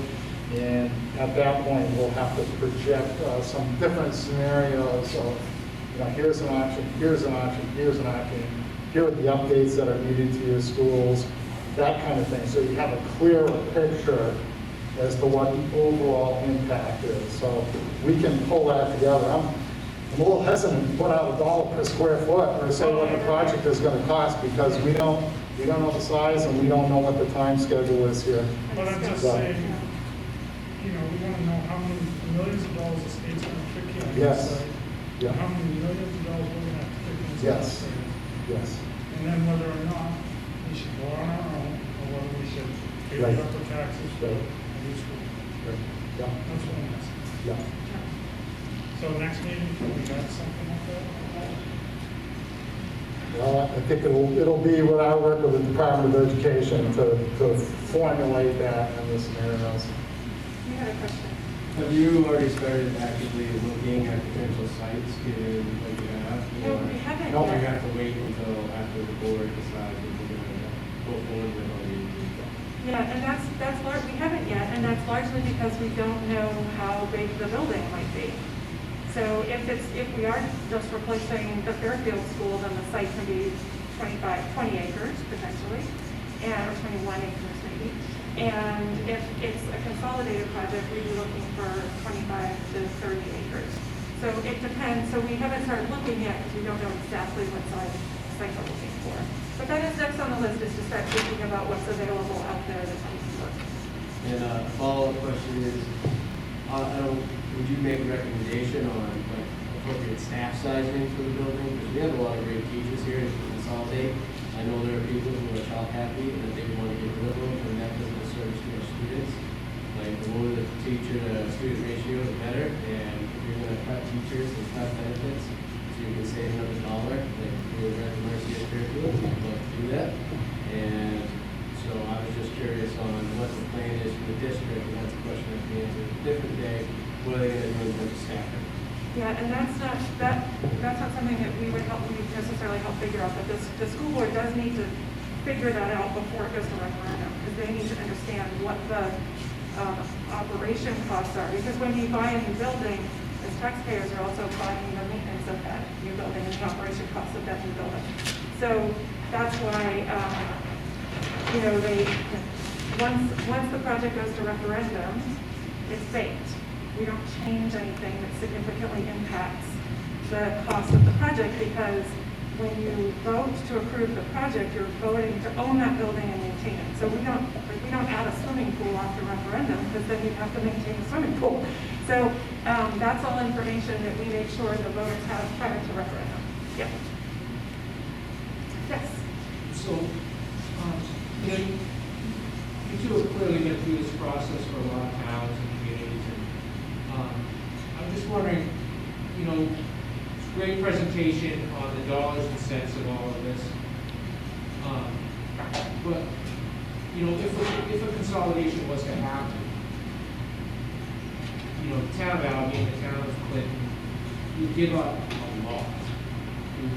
C: And at that point, we'll have to project some different scenarios of, here's an option, here's an option, here's an option. Here are the updates that are needed to your schools, that kind of thing. So you have a clearer picture as to what the overall impact is. So we can pull that together. I'm a little hesitant to put out $1 per square foot or say what the project is going to cost because we don't know the size and we don't know what the time schedule is here.
J: But I'm just
C: So-
J: saying, we want to know how many millions of dollars the state's going to kick in. on
C: Yes.
J: this side,
C: Yeah.
J: and how many millions of dollars we're going to have to kick in. on
C: Yes.
J: this side.
C: Yes.
J: And then whether or not we should go on our own, or whether we should pay
C: Right.
J: up the taxes for
C: Right.
J: a new school.
C: Yeah.
J: That's what I'm asking.
C: Yeah.
J: So next meeting, can we have something like that?
C: Well, I think it'll be what I work with the Department of Education to formulate that in the scenarios.
A: You had a question?
N: Have you already started actively looking at potential sites given what you have?
A: No,
N: or
A: we haven't
C: No,
N: do you
A: yet.
N: have to wait until after the board decides if we're going to go forward with all these?
A: Yeah, and we haven't yet, and that's largely because we don't know how big the building might be. So if we are just replacing the Fairfield school, then the site can be 20 acres potentially, or 21 acres maybe. And if it's a consolidated project, we'd be looking for 25 to 30 acres. So it depends. So we haven't started looking yet because we don't know exactly what size site we're looking for. But that is next on the list, is to start thinking about what's available out there that might work.
N: And a follow-up question is, would you make a recommendation on like appropriate staff sizing for the building? Because we have a lot of great teachers here to consolidate. I know there are people who are child happy and that they want to get rid of them, and that doesn't service to our students. Like the lower the teacher to student ratio, the better. And if you're going to cut teachers and cut benefits, so you can save another $1, like we're at the mercy of Fairfield, we'd love to do that. And so I was just curious on what the plan is for the district, and that's a question that can be answered a different day. What are they going to do in terms of staffing?
A: Yeah, and that's not something that we would necessarily help figure out, but the school board does need to figure that out before it goes to referendum, because they need to understand what the operation costs are, because when you buy a new building, as taxpayers are also buying the maintenance of that new building and the operation costs of that new building. So that's why, once the project goes to referendum, it's baked. We don't change anything that significantly impacts the cost of the project, because when you vote to approve the project, you're voting to own that building and maintain it. So we don't add a swimming pool after referendum, because then you have to maintain the swimming pool. So that's all information that we make sure the voters have prior to referendum. Yeah. Yes.
D: So, you two have clearly been through this process for a lot of towns and communities, and I'm just wondering, great presentation on the dollars and cents of all of this. But, if a consolidation was to happen, the town of Albion, the town of Clinton, would give up a lot.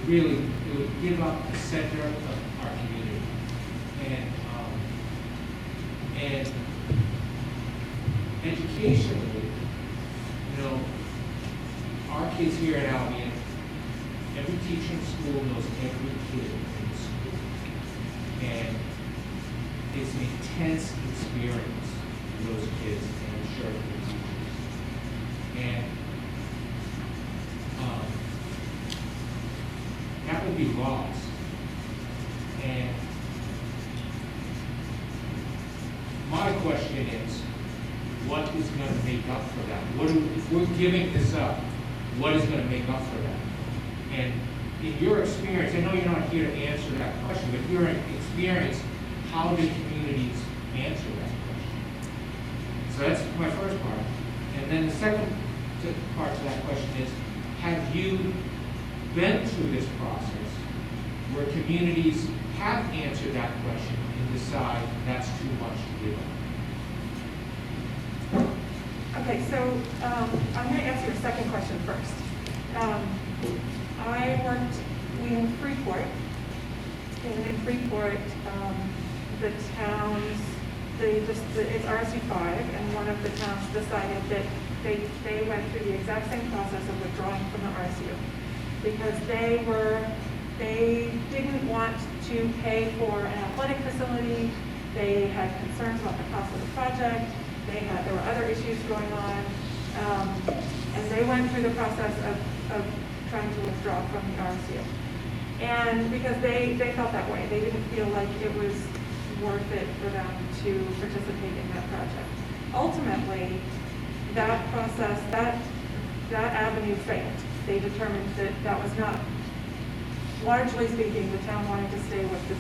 D: It would give up the center of our community. And educationally, our kids here at Albion, every teacher in school knows every kid in the school. And it's an intense experience for those kids, and I'm sure for the teachers. And that would be lost. And my question is, what is going to make up for that? If we're giving this up, what is going to make up for that? And in your experience, I know you're not here to answer that question, but your experience, how do communities answer that question? So that's my first part. And then the second part to that question is, have you been through this process where communities have answered that question and decide that's too much to give up?
A: Okay, so I'm going to answer your second question first. I worked in Freeport, and in Freeport, the town's it's RSU 5, and one of the towns decided that they went through the exact same process of withdrawing from the RSU because they didn't want to pay for an athletic facility. They had concerns about the cost of the project. There were other issues going on, and they went through the process of trying to withdraw from the RSU. And because they felt that way, they didn't feel like it was worth it for them to participate in that project. Ultimately, that process, that avenue failed. They determined that that was not, largely speaking, the town wanted to stay with the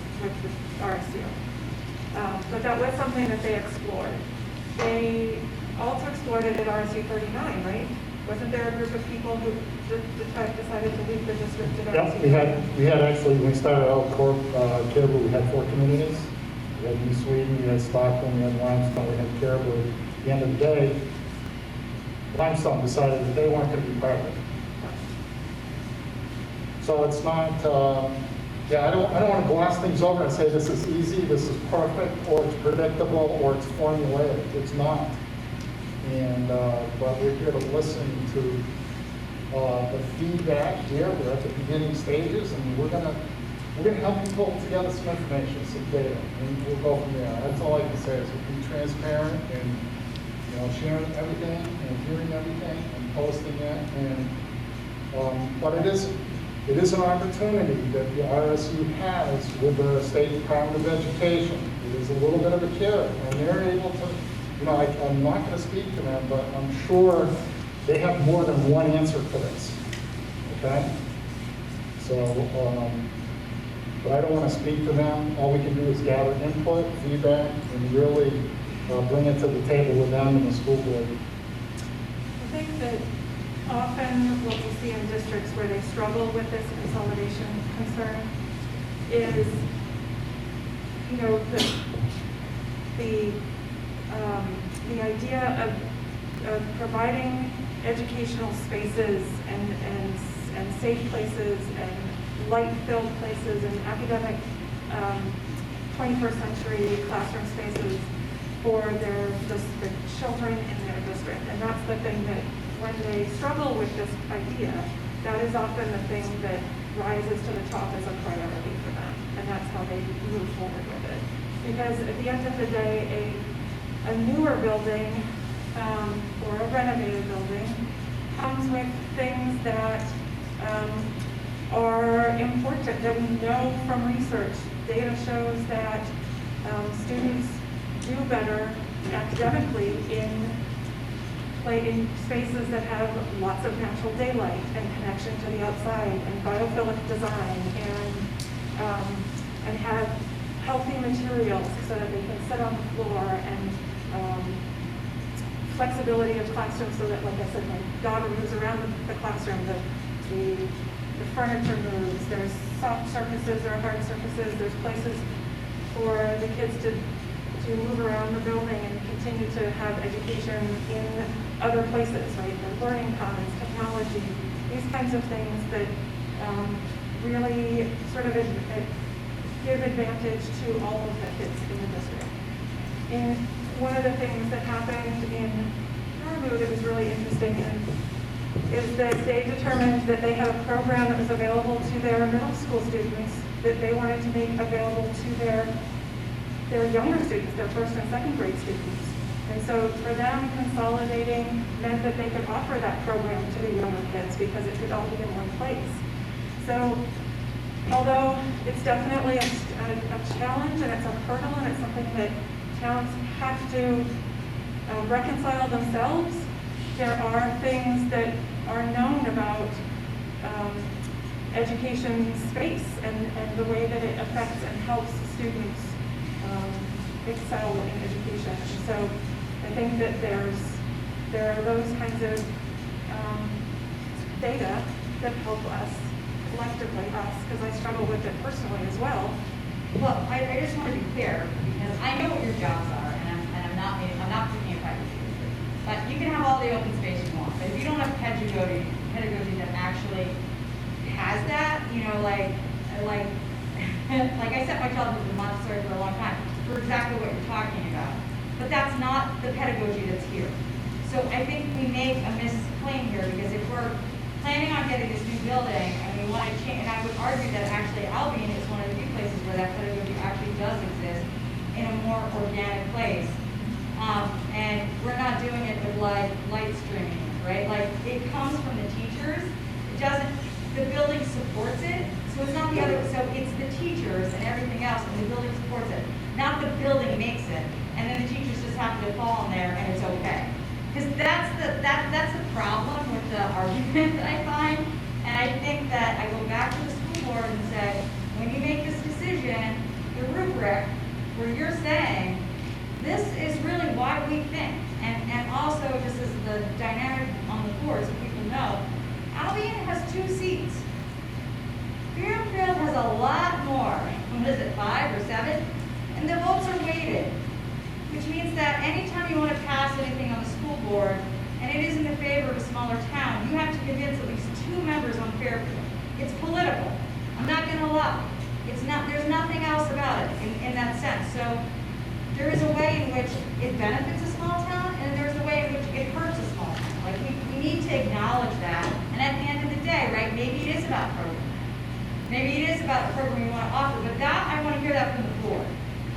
A: RSU. But that was something that they explored. They also explored it at RSU 39, right? Wasn't there a group of people who decided to leave the district at RSU?
C: Yeah, we had actually, when we started out Caribou, we had 4 communities. We had New Sweden, we had Stockholm, we had Limestone, we had Caribou. At the end of the day, Limestone decided that they weren't going to be part of it. So it's not, I don't want to gloss things over and say this is easy, this is perfect, or it's predictable, or it's formulaic. It's not. And but we're here to listen to the feedback here. We're at the beginning stages, and we're gonna help you pull together some information, some data, and we'll go from there. That's all I can say is we'll be transparent and sharing everything and hearing everything and posting it. And but it is an opportunity that the RSU has with the State Department of Education. It is a little bit of a carrot, and they're able to. I'm not going to speak to them, but I'm sure they have more than one answer for this. Okay? So, but I don't want to speak to them. All we can do is gather input, feedback, and really bring it to the table with them and the school board.
A: I think that often what we see in districts where they struggle with this consolidation concern is, the idea of providing educational spaces and safe places and light-filled places and academic 21st century classroom spaces for the children in their district. And that's the thing that when they struggle with this idea, that is often the thing that rises to the top as a priority for them. And that's how they move forward with it. Because at the end of the day, a newer building or a renovated building comes with things that are important, that we know from research. Data shows that students do better academically in spaces that have lots of natural daylight and connection to the outside and biophilic design and have healthy materials so that they can sit on the floor and flexibility of classrooms so that, like I said, my daughter moves around the classroom, the furniture moves, there's soft surfaces or hard surfaces, there's places for the kids to move around the building and continue to have education in other places, right? The learning commons, technology, these kinds of things that really sort of give advantage to all of the kids in the district. And one of the things that happened in Caribou that was really interesting is that they determined that they had a program that was available to their middle school students that they wanted to make available to their younger students, their first and second grade students. And so for them, consolidating meant that they could offer that program to the younger kids because it could all be in one place. So although it's definitely a challenge and it's a hurdle and it's something that towns have to reconcile themselves, there are things that are known about education space and the way that it affects and helps students excel in education. And so I think that there are those kinds of data that help us collectively, because I struggle with it personally as well.
G: Well, I just want to be clear, because I know what your jobs are, and I'm not picking a fight with you. But you can have all the open space you want, but if you don't have pedagogy that actually has that, like I set my child with Montessori for a long time, for exactly what you're talking about. but that's not the pedagogy that's here. So I think we make a misclaim here, because if we're planning on getting this new building and we want to change, and I would argue that actually Albion is one of the few places where that pedagogy actually does exist in a more organic place. And we're not doing it with like light streaming, right? Like it comes from the teachers. It doesn't, the building supports it. So it's not the other, so it's the teachers and everything else, and the building supports it. Not the building makes it, and then the teachers just happen to fall in there and it's okay. Because that's the problem with the argument that I find. And I think that I go back to the school board and say, when you make this decision, the rubric, where you're saying, this is really why we think, and also just as the dynamic on the board, so people know, Albion has 2 seats. Fairfield has a lot more. What is it, 5 or 7? And the votes are weighted, which means that anytime you want to pass anything on the school board, and it isn't in favor of a smaller town, you have to convince at least 2 members on Fairfield. It's political. I'm not going to lie. It's not. There's nothing else about it in that sense. So there is a way in which it benefits a small town, and there's a way in which it hurts a small town. Like we need to acknowledge that. And at the end of the day, right? Maybe it is about program. Maybe it is about a program you want to offer. But that I want to hear that from the board.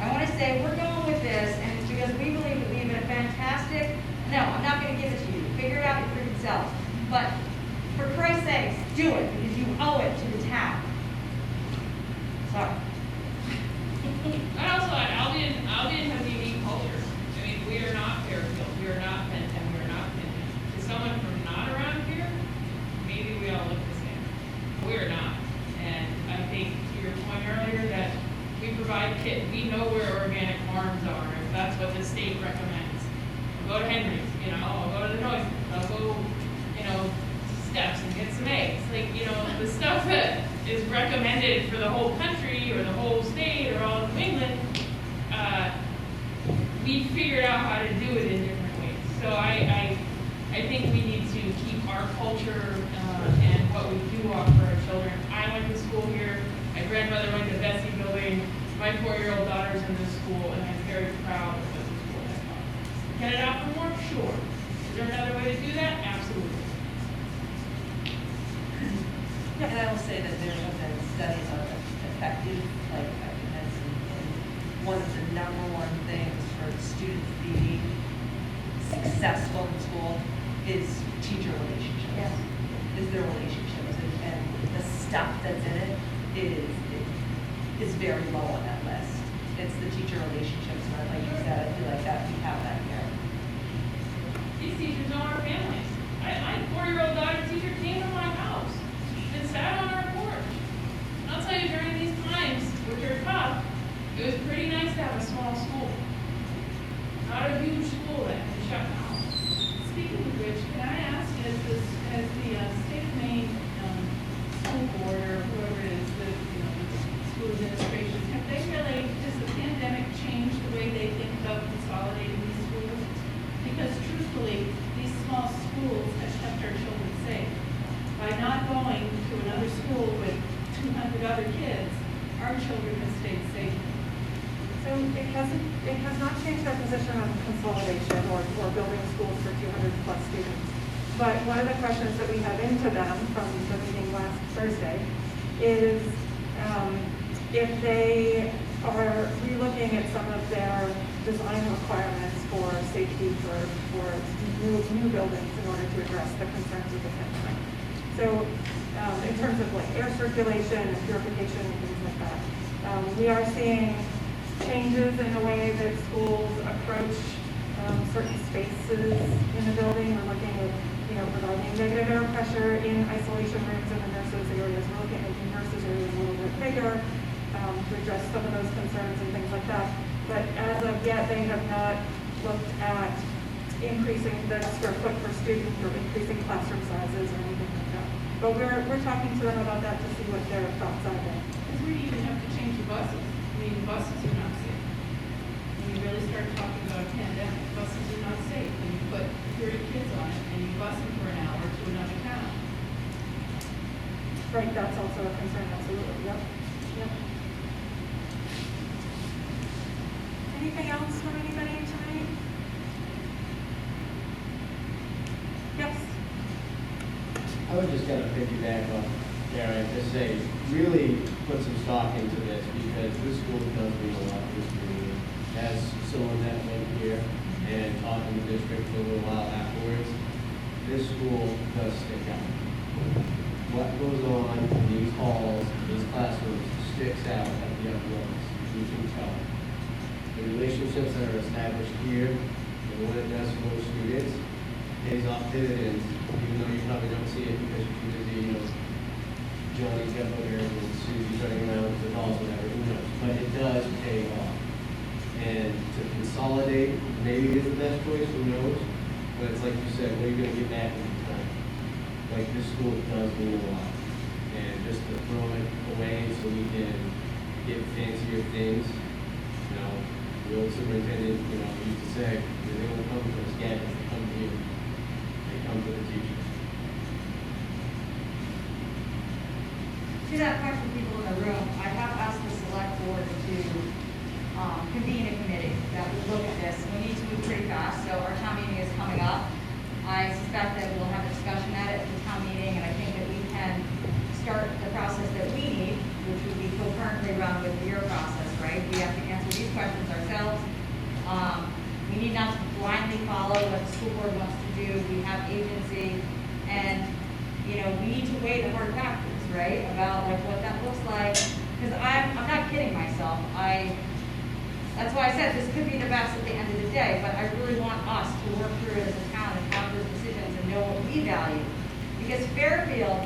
G: I want to say we're going with this, and it's because we believe that we have been a fantastic. No, I'm not going to give it to you. Figure it out for yourselves. But for Christ's sakes, do it because you owe it to the town. Sorry.
H: And also, Albion has a unique culture. I mean, we are not Fairfield, we are not Benton, we are not Benton. To someone from not around here, maybe we all look the same. We are not. And I think to your point earlier that we provide kids, we know where organic farms are, if that's what the state recommends. I'll go to Henry's, I'll go to the Noise, I'll go, Steps and get some eggs. Like, the stuff that is recommended for the whole country or the whole state or all of New England, we figured out how to do it in different ways. So I think we need to keep our culture and what we do offer our children. I went to school here. My grandmother went to Bessie Building. My 4-year-old daughter's in this school, and I'm very proud of what the school has offered. Can it offer more? Sure. Is there another way to do that? Absolutely.
M: And I will say that there have been studies on effective play effectiveness, and one of the #1 things for students being successful in school is teacher relationships.
G: Yeah.
M: Is their relationships, and the stuff that's in it is very low on that list. It's the teacher relationships, and like you said, I feel like that we have that here.
H: These teachers know our families. My 4-year-old daughter's teacher came to my house and sat on our porch. And I'll tell you, during these times, which are tough, it was pretty nice to have a small school. Not a huge school that can shut down.
A: Speaking of which, can I ask, as the state of Maine school board or whoever it is, the school administration, have they really, does the pandemic change the way they think about consolidating these schools? Because truthfully, these small schools have kept our children safe. By not going to another school with 200 other kids, our children have stayed safe.
O: So it has not changed our position on consolidation or building schools for 200 plus students. But one of the questions that we have into them from the meeting last Thursday is if they are relooking at some of their design requirements for safety for new buildings in order to address the concerns of the pandemic. So in terms of like air circulation and purification and things like that, we are seeing changes in the way that schools approach certain spaces in the building. We're looking at, providing negative air pressure in isolation rooms in the nurses' areas. We're looking at making nurses' areas a little bit bigger to address some of those concerns and things like that. But as of yet, they have not looked at increasing the square foot per student or increasing classroom sizes or anything like that. But we're talking to them about that to see what their thoughts are there.
A: Because we even have to change the buses. I mean, the buses are not safe. When you really start talking about a pandemic, buses are not safe. When you put 30 kids on it and you bus them for an hour to another town.
O: Right, that's also a concern, absolutely, yep.
A: Anything else from anybody tonight?
N: I would just kind of piggyback off Karen, and just say, really put some stock into this, because this school does mean a lot to this community. As someone that went here and taught in the district for a little while afterwards, this school does stick out. What goes on in these halls, these classrooms, sticks out at the upper levels. You can tell. The relationships that are established here and what it does for those students pays off dividends, even though you probably don't see it because you're too busy, you know, Johnny's got boogers and Susie's running around with the dolls, whatever, who knows. But it does pay off. And to consolidate maybe is the best choice, who knows? But it's like you said, what are you going to get back in time? Like, this school does mean a lot. And just to throw it away so we can get fancier things, you know, the old superintendent, you know, used to say, they don't come to us gadgets, they come to you. They come to the teachers.
G: To that point from people in the room, I have asked the select board to convene a committee that would look at this. We need to move pretty fast, so our town meeting is coming up. I suspect that we'll have a discussion at it at the town meeting, and I think that we can start the process that we need, which would be concurrently run with your process, right? We have to answer these questions ourselves. We need not to blindly follow what the school board wants to do. We have agency, and, you know, we need to weigh the hard factors, right? About like what that looks like, because I'm not kidding myself. That's why I said this could be the best at the end of the day, but I really want us to work through it as a town and have those decisions and know what we value. Because Fairfield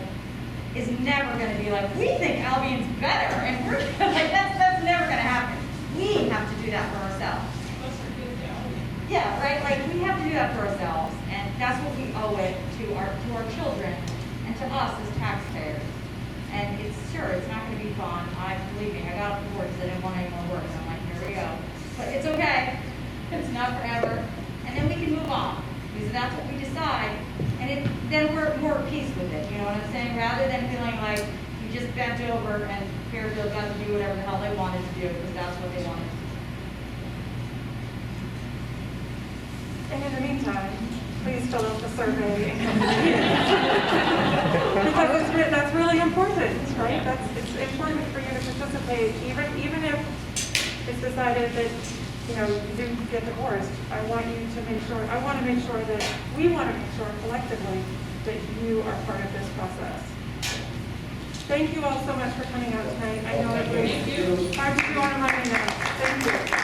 G: is never going to be like, we think Albion's better, and we're like, that's never going to happen. We have to do that for ourselves. Yeah, right. Like we have to do that for ourselves, and that's what we owe it to our children and to us as taxpayers. And it's not going to be fun. Believe me, I got up before because I didn't want any more work. So I'm like, here we go. But it's okay. It's not forever. And then we can move on because that's what we decide. And then we're more at peace with it. You know what I'm saying? Rather than feeling like we just bent over and Fairfield got to do whatever the hell they wanted to do because that's what they wanted to do.
O: And in the meantime, please fill out the survey. Because that's really important, right? It's important for you to participate, even if it's decided that, you know, you didn't get divorced. I want to make sure that we want to make sure collectively that you are part of this process. Thank you all so much for coming out tonight. I know it was hard to do on a Monday night. Thank you.